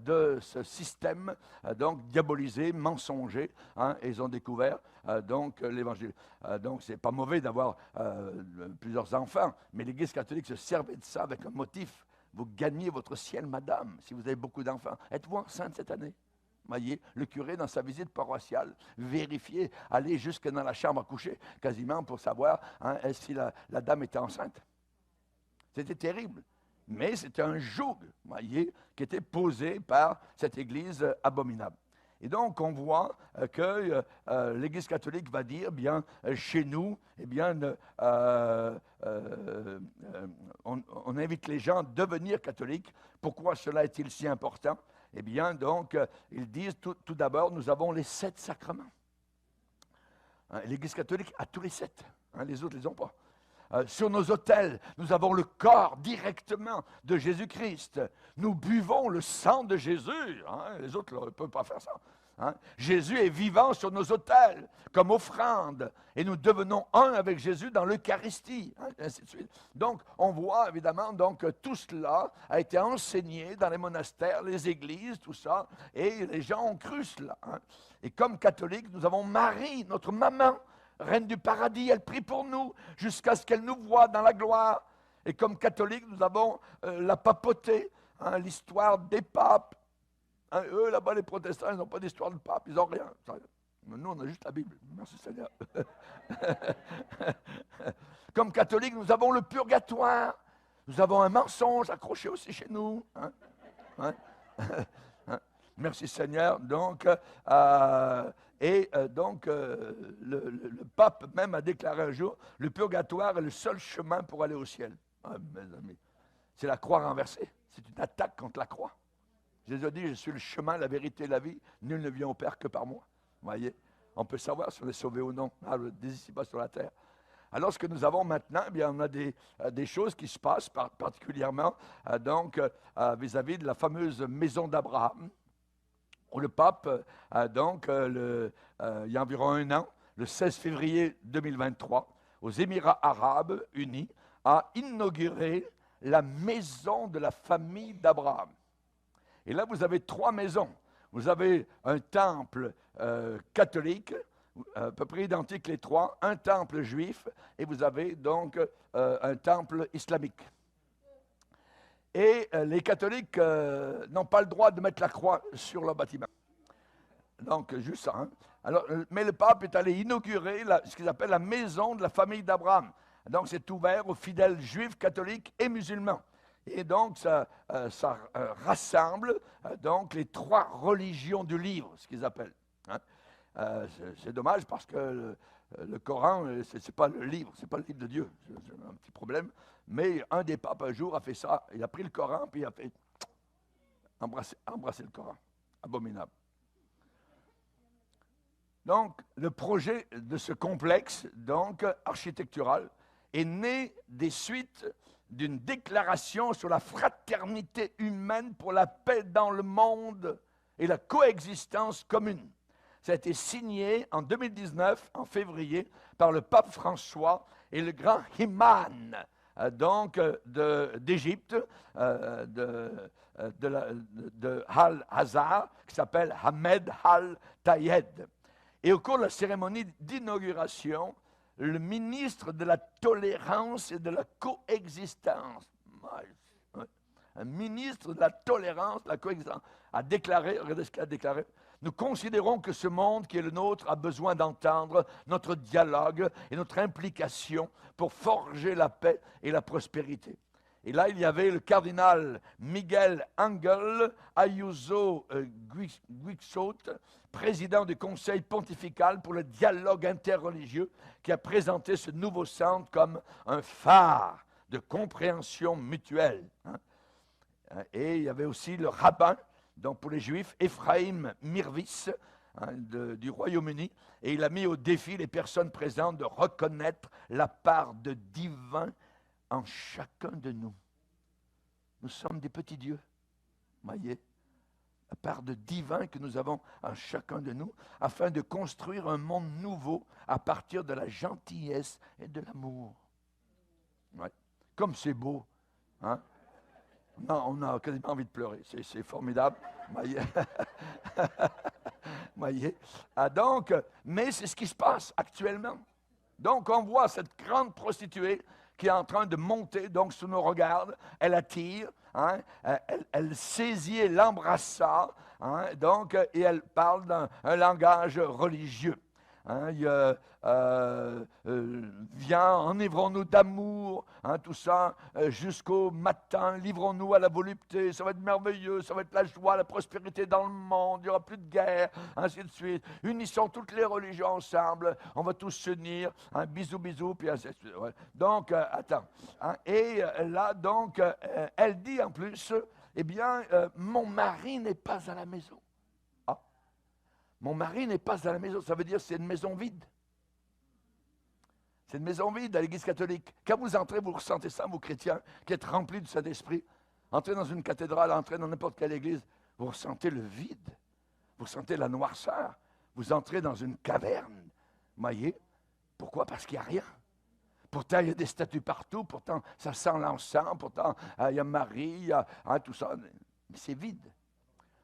de ce système, donc, diabolisé, mensonger, hein, et ils ont découvert, donc, l'Évangile. Donc, c'est pas mauvais d'avoir plusieurs enfants, mais l'Église catholique se servait de ça avec un motif. Vous gagnez votre ciel, madame, si vous avez beaucoup d'enfants. Êtes-vous enceinte cette année? Voyez, le curé, dans sa visite paroissiale, vérifiait, allait jusque dans la chambre à coucher, quasiment pour savoir, hein, si la dame était enceinte. C'était terrible. Mais c'était un joug, voyez, qui était posé par cette Église abominable. Et donc, on voit que l'Église catholique va dire, bien, chez nous, eh bien, on invite les gens à devenir catholiques. Pourquoi cela est-il si important? Eh bien, donc, ils disent tout d'abord, nous avons les 7 sacrements. Hein, l'Église catholique a tous les 7, hein, les autres ne les ont pas. Sur nos autels, nous avons le corps directement de Jésus-Christ. Nous buvons le sang de Jésus. Hein, les autres ne peuvent pas faire ça. Hein. Jésus est vivant sur nos autels comme offrande. Et nous devenons un avec Jésus dans l'Eucharistie. Hein, ainsi de suite. Donc, on voit évidemment donc, que tout cela a été enseigné dans les monastères, les églises, tout ça. Et les gens ont cru cela. Hein. Et comme catholiques, nous avons Marie, notre maman, Reine du paradis, elle prie pour nous jusqu'à ce qu'elle nous voie dans la gloire. Et comme catholiques, nous avons la papauté, hein, l'histoire des papes. Hein, eux, là-bas, les protestants, ils n'ont pas d'histoire de pape, ils n'ont rien. Nous, on a juste la Bible. Merci Seigneur. Comme catholiques, nous avons le purgatoire. Nous avons un mensonge accroché aussi chez nous. Hein? Hein? Merci Seigneur. Donc, le pape même a déclaré un jour, le purgatoire est le seul chemin pour aller au ciel. Ah, mes amis, c'est la croix renversée. C'est une attaque contre la croix. Jésus a dit, je suis le chemin, la vérité et la vie. Nul ne vient au Père que par moi. Vous voyez, on peut savoir si on est sauvé ou non, ici pas sur la terre. Alors, ce que nous avons maintenant, eh bien, on a des choses qui se passent, particulièrement vis-à-vis de la fameuse maison d'Abraham, où le pape, il y a environ un an, le 16 février 2023, aux Émirats arabes unis, a inauguré la maison de la famille d'Abraham. Et là, vous avez 3 maisons. Vous avez un temple catholique, à peu près identique les 3, un temple juif, et vous avez donc un temple islamique. Et les catholiques n'ont pas le droit de mettre la croix sur leur bâtiment. Donc, juste ça. Hein. Alors, mais le pape est allé inaugurer ce qu'ils appellent la maison de la famille d'Abraham. Donc, c'est ouvert aux fidèles juifs, catholiques et musulmans. Et donc, ça rassemble donc les 3 religions du livre, ce qu'ils appellent. Hein. C'est dommage parce que le Coran, ce n'est pas le livre, ce n'est pas le livre de Dieu. C'est un petit problème. Mais un des papes, un jour, a fait ça. Il a pris le Coran, puis il a fait embrasser le Coran. Abominable. Donc, le projet de ce complexe, donc, architectural, est né des suites d'une déclaration sur la fraternité humaine pour la paix dans le monde et la coexistence commune. Ça a été signé en 2019, en février, par le pape François et le grand imam d'Égypte, de Al-Azhar, qui s'appelle Ahmed Al-Tayed. Et au cours de la cérémonie d'inauguration, le ministre de la tolérance et de la coexistence, un ministre de la tolérance, de la coexistence, a déclaré, regardez ce qu'il a déclaré, nous considérons que ce monde qui est le nôtre a besoin d'entendre notre dialogue et notre implication pour forger la paix et la prospérité. Et là, il y avait le cardinal Miguel Ángel Ayuso Guixot, président du Conseil pontifical pour le dialogue interreligieux, qui a présenté ce nouveau centre comme un phare de compréhension mutuelle. Et il y avait aussi le rabbin, donc pour les Juifs, Ephraim Mirvis, du Royaume-Uni, et il a mis au défi les personnes présentes de reconnaître la part de divin en chacun de nous. Nous sommes des petits dieux, voyez, la part de divin que nous avons en chacun de nous, afin de construire un monde nouveau à partir de la gentillesse et de l'amour. Ouais. Comme c'est beau, hein? Non, on a quasiment envie de pleurer, c'est formidable. Voyez. Donc, mais c'est ce qui se passe actuellement. Donc, on voit cette grande prostituée qui est en train de monter donc sous nos regards. Elle attire, hein, elle saisit et l'embrassa, hein, donc, et elle parle d'un langage religieux. Hein, viens, enivrons-nous d'amour, hein, tout ça, jusqu'au matin, livrons-nous à la volupté, ça va être merveilleux, ça va être la joie, la prospérité dans le monde, il n'y aura plus de guerre, ainsi de suite. Unissons toutes les religions ensemble, on va tous s'unir, hein, bisous, bisous, puis ainsi de suite. Ouais. Donc, attends. Hein, et là, donc, elle dit en plus, eh bien, mon mari n'est pas à la maison. Mon mari n'est pas à la maison, ça veut dire que c'est une maison vide. C'est une maison vide à l'Église catholique. Quand vous entrez, vous ressentez ça, vous chrétiens, qui êtes remplis du Saint-Esprit. Entrez dans une cathédrale, entrez dans n'importe quelle église, vous ressentez le vide. Vous ressentez la noirceur. Vous entrez dans une caverne. Vous voyez? Pourquoi? Parce qu'il n'y a rien. Pourtant, il y a des statues partout, pourtant, ça sent l'encens, pourtant, il y a Marie, il y a tout ça. Mais c'est vide.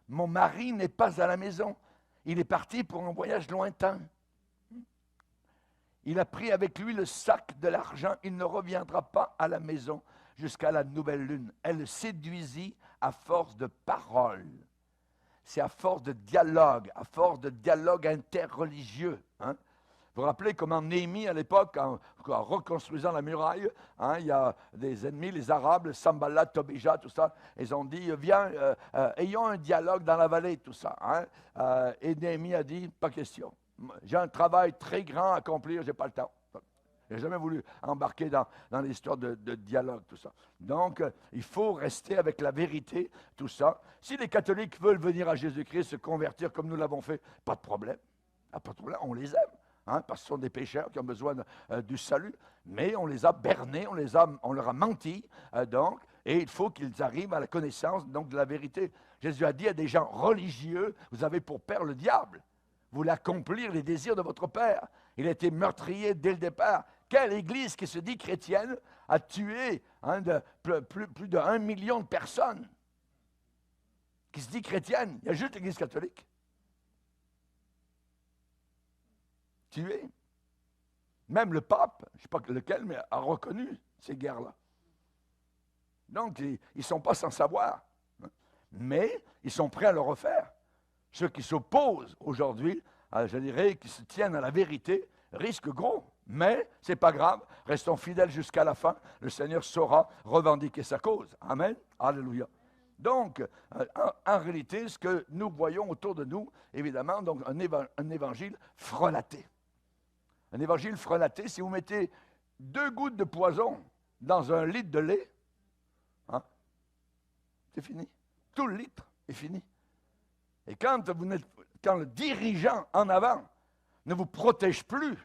Mon mari n'est pas à la maison. Il est parti pour un voyage lointain. Il a pris avec lui le sac de l'argent. Il ne reviendra pas à la maison jusqu'à la nouvelle lune. Elle le séduisit à force de paroles. C'est à force de dialogue interreligieux. Hein? Vous vous rappelez comment Néhémie, à l'époque, en reconstruisant la muraille, hein, il y a des ennemis, les Arabes, Sambalat, Tobija, tout ça, ils ont dit, viens, ayons un dialogue dans la vallée, tout ça. Hein. Et Néhémie a dit, pas question. J'ai un travail très grand à accomplir, je n'ai pas le temps. Je n'ai jamais voulu embarquer dans l'histoire de dialogue, tout ça. Donc, il faut rester avec la vérité, tout ça. Si les catholiques veulent venir à Jésus-Christ, se convertir comme nous l'avons fait, pas de problème. Pas de problème, on les aime. Hein, parce que ce sont des pécheurs qui ont besoin du salut, mais on les a bernés, on leur a menti, donc, et il faut qu'ils arrivent à la connaissance donc, de la vérité. Jésus a dit à des gens religieux, vous avez pour père le diable, vous voulez accomplir les désirs de votre père. Il a été meurtrier dès le départ. Quelle église qui se dit chrétienne a tué plus de 1 million de personnes qui se dit chrétienne? Il y a juste l'église catholique. Tué. Même le pape, je ne sais pas lequel, mais a reconnu ces guerres-là. Donc, ils ne sont pas sans savoir. Mais ils sont prêts à le refaire. Ceux qui s'opposent aujourd'hui, je dirais, qui se tiennent à la vérité, risquent gros. Mais ce n'est pas grave. Restons fidèles jusqu'à la fin. Le Seigneur saura revendiquer sa cause. Amen. Alléluia. Donc, en réalité, ce que nous voyons autour de nous, évidemment, donc un évangile frelaté. Un évangile frelaté, si vous mettez 2 gouttes de poison dans un litre de lait, hein, c'est fini. Tout le litre est fini. Et quand le dirigeant en avant ne vous protège plus,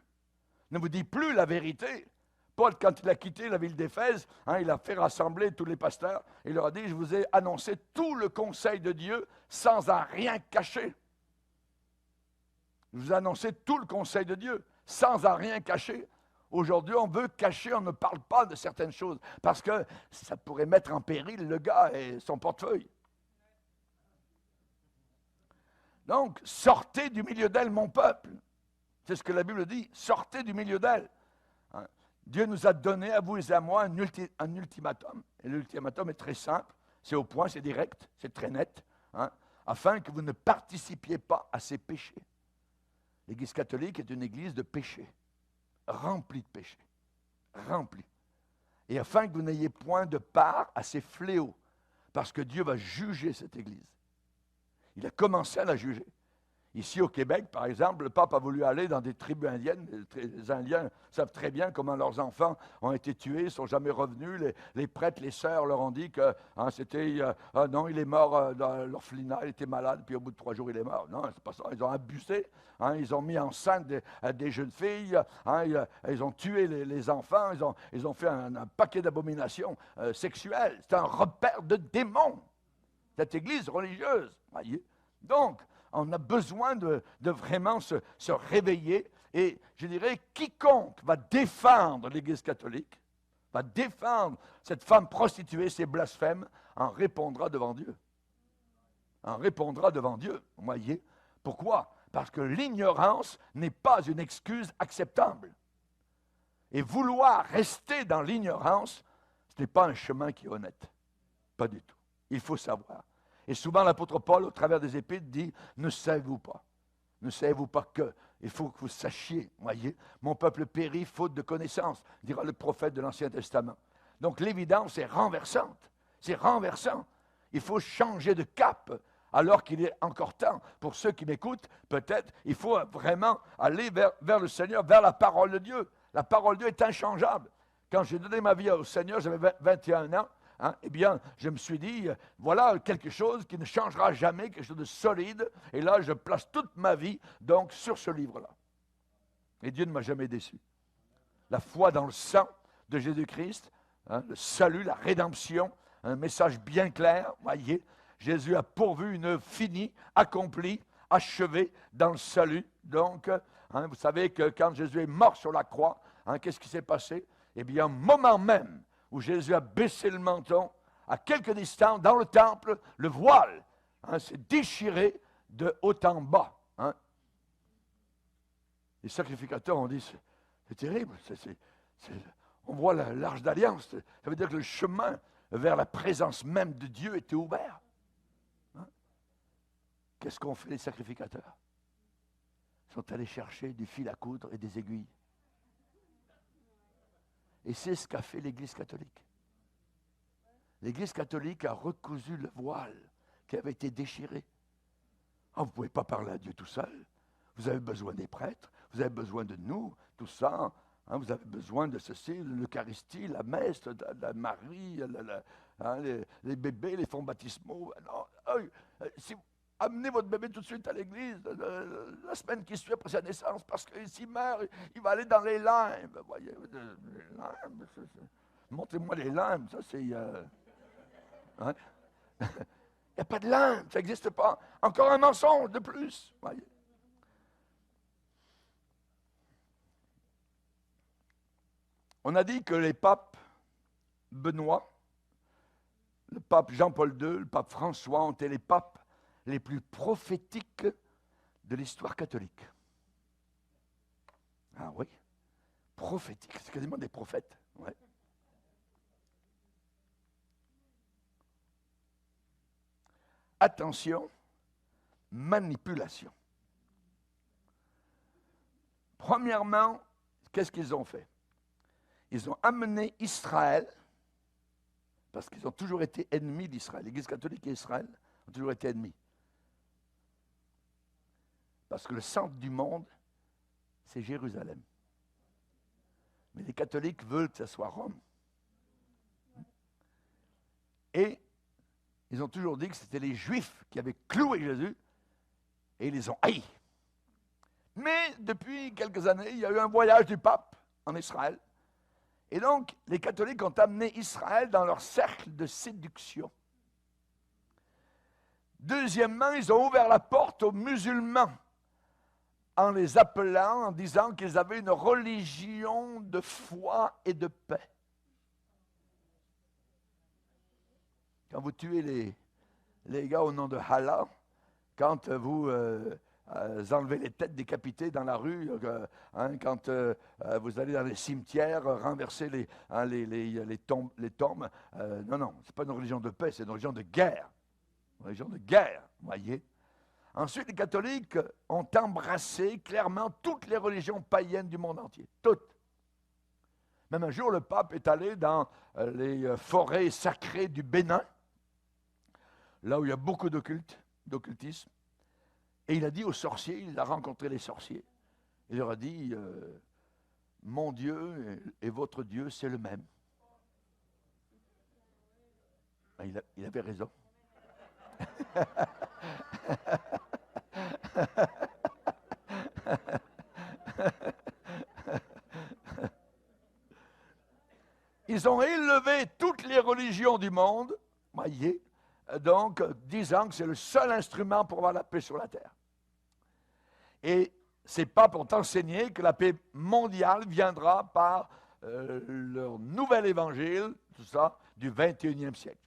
ne vous dit plus la vérité, Paul, quand il a quitté la ville d'Éphèse, hein, il a fait rassembler tous les pasteurs, et il leur a dit, je vous ai annoncé tout le conseil de Dieu sans en rien cacher. Je vous ai annoncé tout le conseil de Dieu, sans en rien cacher. Aujourd'hui, on veut cacher, on ne parle pas de certaines choses, parce que ça pourrait mettre en péril le gars et son portefeuille. Donc, sortez du milieu d'elle, mon peuple. C'est ce que la Bible dit, sortez du milieu d'elle. Hein? Dieu nous a donné, à vous et à moi, un ultimatum. Et l'ultimatum est très simple, c'est au point, c'est direct, c'est très net, hein, afin que vous ne participiez pas à ces péchés. L'Église catholique est une église de péché, remplie de péchés, remplie. et afin que vous n'ayez point de part à ces fléaux, parce que Dieu va juger cette Église. Il a commencé à la juger. Ici au Québec, par exemple, le pape a voulu aller dans des tribus indiennes. Les Indiens savent très bien comment leurs enfants ont été tués, ils ne sont jamais revenus. Les prêtres, les sœurs leur ont dit que c'était non, il est mort dans l'orphelinat, il était malade, puis au bout de 3 jours, il est mort. Non, c'est pas ça. Ils ont abusé, ils ont mis enceinte des jeunes filles, ils ont tué les enfants, ils ont fait un paquet d'abominations sexuelles. C'est un repère de démons, cette église religieuse. Voyez. Donc, on a besoin de vraiment se réveiller. Et je dirais, quiconque va défendre l'Église catholique, va défendre cette femme prostituée, ces blasphèmes, en répondra devant Dieu. En répondra devant Dieu. Vous voyez? Pourquoi? Parce que l'ignorance n'est pas une excuse acceptable. Et vouloir rester dans l'ignorance, ce n'est pas un chemin qui est honnête. Pas du tout. Il faut savoir. Et souvent, l'apôtre Paul, au travers des Épîtres, dit « Ne savez-vous pas? Ne savez-vous pas que? Il faut que vous sachiez, voyez, mon peuple périt faute de connaissance, dira le prophète de l'Ancien Testament. » Donc l'évidence est renversante. C'est renversant. Il faut changer de cap alors qu'il est encore temps. Pour ceux qui m'écoutent, peut-être, il faut vraiment aller vers le Seigneur, vers la parole de Dieu. La parole de Dieu est inchangeable. Quand j'ai donné ma vie au Seigneur, j'avais 21 ans. Eh bien, je me suis dit, voilà quelque chose qui ne changera jamais, quelque chose de solide. Et là, je place toute ma vie, donc, sur ce livre-là. Et Dieu ne m'a jamais déçu. La foi dans le sang de Jésus-Christ, le salut, la rédemption, un message bien clair, voyez. Jésus a pourvu une œuvre finie, accomplie, achevée dans le salut. Donc, vous savez que quand Jésus est mort sur la croix, qu'est-ce qui s'est passé? Eh bien, au moment même où Jésus a baissé le menton, à quelque distance, dans le temple, le voile s'est déchiré de haut en bas. Les sacrificateurs ont dit, c'est terrible, on voit l'arche d'alliance, ça veut dire que le chemin vers la présence même de Dieu était ouvert. Qu'est-ce qu'ont fait les sacrificateurs? Ils sont allés chercher du fil à coudre et des aiguilles. Et c'est ce qu'a fait l'Église catholique. L'Église catholique a recousu le voile qui avait été déchiré. Vous ne pouvez pas parler à Dieu tout seul. Vous avez besoin des prêtres, vous avez besoin de nous, tout ça. Vous avez besoin de ceci, l'Eucharistie, la messe, la Marie, les bébés, les fonds baptismaux. Si amenez votre bébé tout de suite à l'église la semaine qui suit après sa naissance, parce que s'il meurt, il va aller dans les limbes. Voyez, les limbes, montrez-moi les limbes, ça c'est... Il n'y a pas de limbes, ça n'existe pas. Encore un mensonge de plus. Voyez. On a dit que les papes Benoît, le pape Jean-Paul II, le pape François ont été les papes les plus prophétiques de l'histoire catholique. Ah oui, prophétiques, c'est quasiment des prophètes. Ouais. Attention, manipulation. Premièrement, qu'est-ce qu'ils ont fait? Ils ont amené Israël, parce qu'ils ont toujours été ennemis d'Israël. L'Église catholique et Israël ont toujours été ennemis. Parce que le centre du monde, c'est Jérusalem. Mais les catholiques veulent que ce soit Rome. Et ils ont toujours dit que c'était les Juifs qui avaient cloué Jésus, et ils les ont haïs. Mais depuis quelques années, il y a eu un voyage du pape en Israël. Et donc, les catholiques ont amené Israël dans leur cercle de séduction. Deuxièmement, ils ont ouvert la porte aux musulmans en les appelant, en disant qu'ils avaient une religion de foi et de paix. Quand vous tuez les gars au nom de Allah, quand vous enlevez les têtes décapitées dans la rue, quand vous allez dans les cimetières, renverser les tombes. Non, ce n'est pas une religion de paix, c'est une religion de guerre. Une religion de guerre, voyez. Ensuite, les catholiques ont embrassé clairement toutes les religions païennes du monde entier, toutes. Même un jour, le pape est allé dans les forêts sacrées du Bénin, là où il y a beaucoup d'occultisme, et il a dit aux sorciers, il a rencontré les sorciers, il leur a dit, mon Dieu et votre Dieu, c'est le même. Il avait raison. Ils ont élevé toutes les religions du monde, voyez, donc disant que c'est le seul instrument pour avoir la paix sur la terre. Et c'est pas pour t'enseigner que la paix mondiale viendra par leur nouvel évangile, tout ça, du 21e siècle.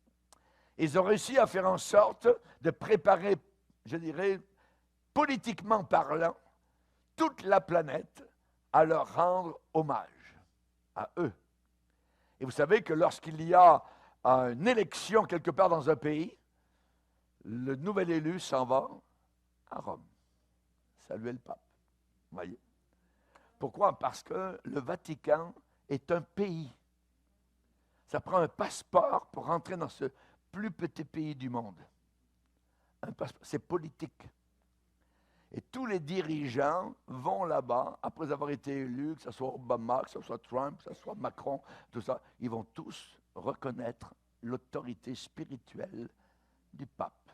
Ils ont réussi à faire en sorte de préparer, je dirais, politiquement parlant, toute la planète à leur rendre hommage, à eux. Et vous savez que lorsqu'il y a une élection quelque part dans un pays, le nouvel élu s'en va à Rome, saluer le pape. Voyez. Pourquoi? Parce que le Vatican est un pays. Ça prend un passeport pour rentrer dans ce plus petit pays du monde. Un passeport, c'est politique. Et tous les dirigeants vont là-bas, après avoir été élus, que ce soit Obama, que ce soit Trump, que ce soit Macron, tout ça, ils vont tous reconnaître l'autorité spirituelle du pape.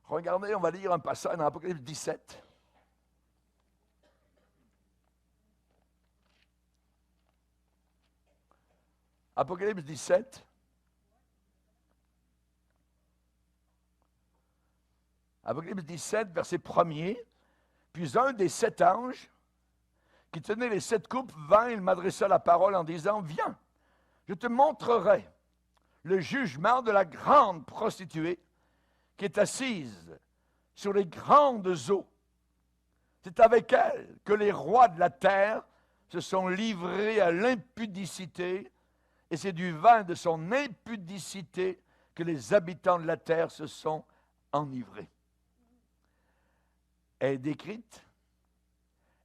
Regardez, on va lire un passage dans Apocalypse 17. Apocalypse 17. Apocalypse 17, verset 1er. Puis un des 7 anges qui tenait les 7 coupes vint, il m'adressa la parole en disant, viens, je te montrerai le jugement de la grande prostituée qui est assise sur les grandes eaux. C'est avec elle que les rois de la terre se sont livrés à l'impudicité, et c'est du vin de son impudicité que les habitants de la terre se sont enivrés. Elle est décrite.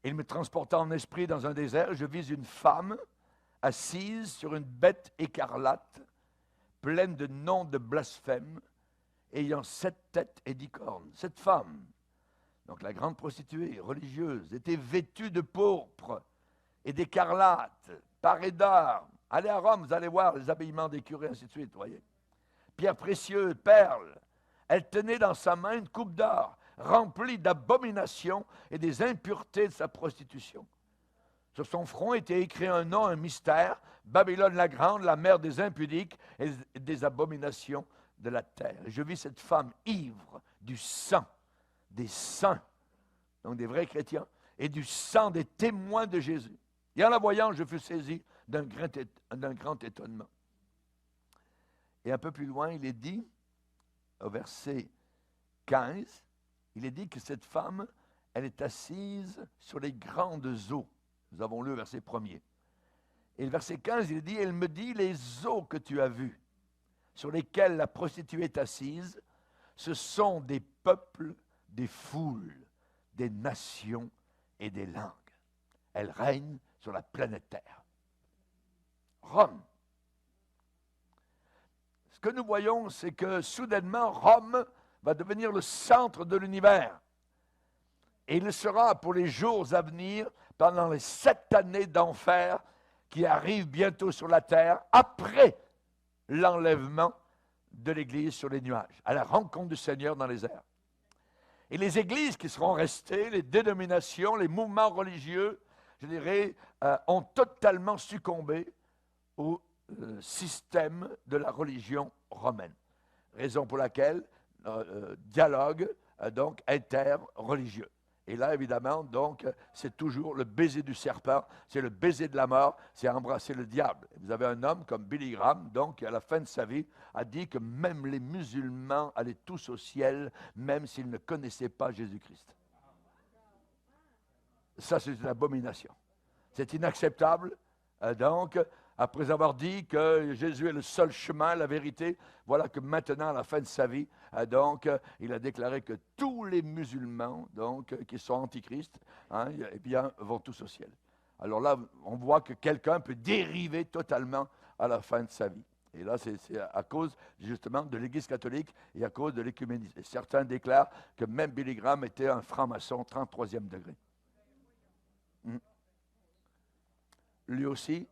Il me transporta en esprit dans un désert. Je vis une femme assise sur une bête écarlate, pleine de noms de blasphème, ayant 7 têtes et 10 cornes. Cette femme, donc la grande prostituée religieuse, était vêtue de pourpre et d'écarlate, parée d'or. Allez à Rome, vous allez voir les habillements des curés, ainsi de suite, voyez. Pierres précieuses, perles. Elle tenait dans sa main une coupe d'or, remplie d'abominations et des impuretés de sa prostitution. Sur son front était écrit un nom, un mystère, Babylone la grande, la mère des impudiques et des abominations de la terre. Et je vis cette femme ivre du sang des saints, donc des vrais chrétiens, et du sang des témoins de Jésus. Et en la voyant, je fus saisi d'un grand étonnement. Et un peu plus loin, il est dit, au verset 15, il est dit que cette femme, elle est assise sur les grandes eaux. Nous avons lu le verset 1er. Et le verset 15, il est dit, elle me dit, les eaux que tu as vues, sur lesquelles la prostituée est assise, ce sont des peuples, des foules, des nations et des langues. Elle règne sur la planète Terre. Rome. Ce que nous voyons, c'est que soudainement, Rome va devenir le centre de l'univers. Et il sera pour les jours à venir, pendant les 7 années d'enfer qui arrivent bientôt sur la terre, après l'enlèvement de l'Église sur les nuages, à la rencontre du Seigneur dans les airs. Et les églises qui seront restées, les dénominations, les mouvements religieux, je dirais, ont totalement succombé au système de la religion romaine. Raison pour laquelle dialogue donc interreligieux. Et là, évidemment, donc, c'est toujours le baiser du serpent, c'est le baiser de la mort, c'est embrasser le diable. Vous avez un homme comme Billy Graham, donc, qui à la fin de sa vie, a dit que même les musulmans allaient tous au ciel, même s'ils ne connaissaient pas Jésus-Christ. Ça, c'est une abomination. C'est inacceptable. Donc, après avoir dit que Jésus est le seul chemin, la vérité, voilà que maintenant, à la fin de sa vie, donc, il a déclaré que tous les musulmans, donc, qui sont antichrists, eh bien, vont tous au ciel. Alors là, on voit que quelqu'un peut dériver totalement à la fin de sa vie. Et là, c'est à cause justement de l'Église catholique et à cause de l'écuménisme. Et certains déclarent que même Billy Graham était un franc-maçon 33e degré. Lui aussi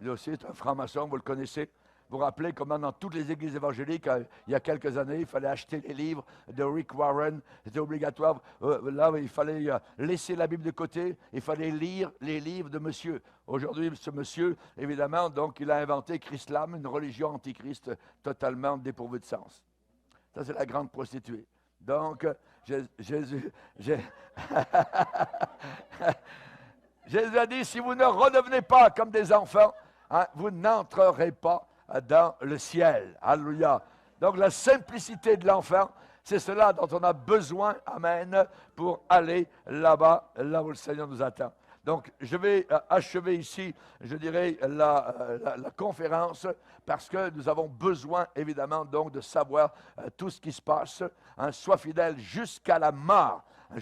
est un franc-maçon, vous le connaissez. Vous vous rappelez comment dans toutes les églises évangéliques, il y a quelques années, il fallait acheter les livres de Rick Warren, c'était obligatoire. Là, il fallait laisser la Bible de côté, il fallait lire les livres de monsieur. Aujourd'hui, ce monsieur, évidemment, donc, il a inventé Chrislam, une religion antichrist totalement dépourvue de sens. Ça, c'est la grande prostituée. Donc, Jésus a dit, si vous ne redevenez pas comme des enfants, hein, vous n'entrerez pas dans le ciel. Alléluia. Donc la simplicité de l'enfant, c'est cela dont on a besoin, amen, pour aller là-bas, là où le Seigneur nous attend. Donc je vais achever ici, je dirais, la conférence, parce que nous avons besoin, évidemment, donc de savoir tout ce qui se passe. Hein, sois fidèle jusqu'à la mort, et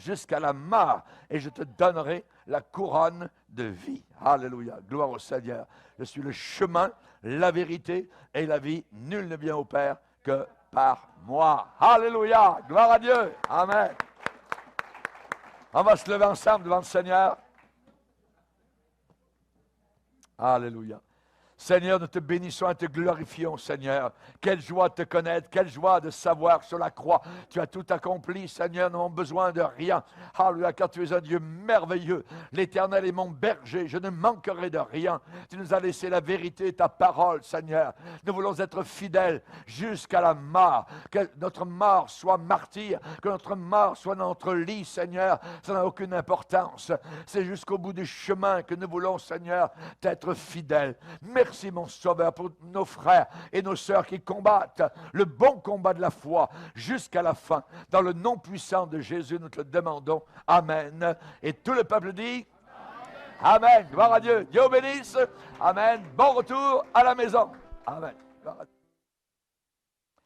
je te donnerai la couronne de vie. Alléluia. Gloire au Seigneur. Je suis le chemin, la vérité et la vie. Nul ne vient au Père que par moi. Alléluia. Gloire à Dieu. Amen. On va se lever ensemble devant le Seigneur. Alléluia. Seigneur, nous te bénissons et te glorifions, Seigneur. Quelle joie de te connaître, quelle joie de savoir sur la croix. Tu as tout accompli, Seigneur, nous n'avons besoin de rien. Alléluia, car tu es un Dieu merveilleux. L'Éternel est mon berger, je ne manquerai de rien. Tu nous as laissé la vérité, ta parole, Seigneur. Nous voulons être fidèles jusqu'à la mort. Que notre mort soit martyr, que notre mort soit dans notre lit, Seigneur. Ça n'a aucune importance. C'est jusqu'au bout du chemin que nous voulons, Seigneur, être fidèles. Merci, mon Sauveur, pour nos frères et nos sœurs qui combattent le bon combat de la foi jusqu'à la fin. Dans le nom puissant de Jésus, nous te le demandons. Amen. Et tout le peuple dit Amen. Gloire à Dieu. Dieu bénisse. Amen. Bon retour à la maison. Amen. Gloire à Dieu.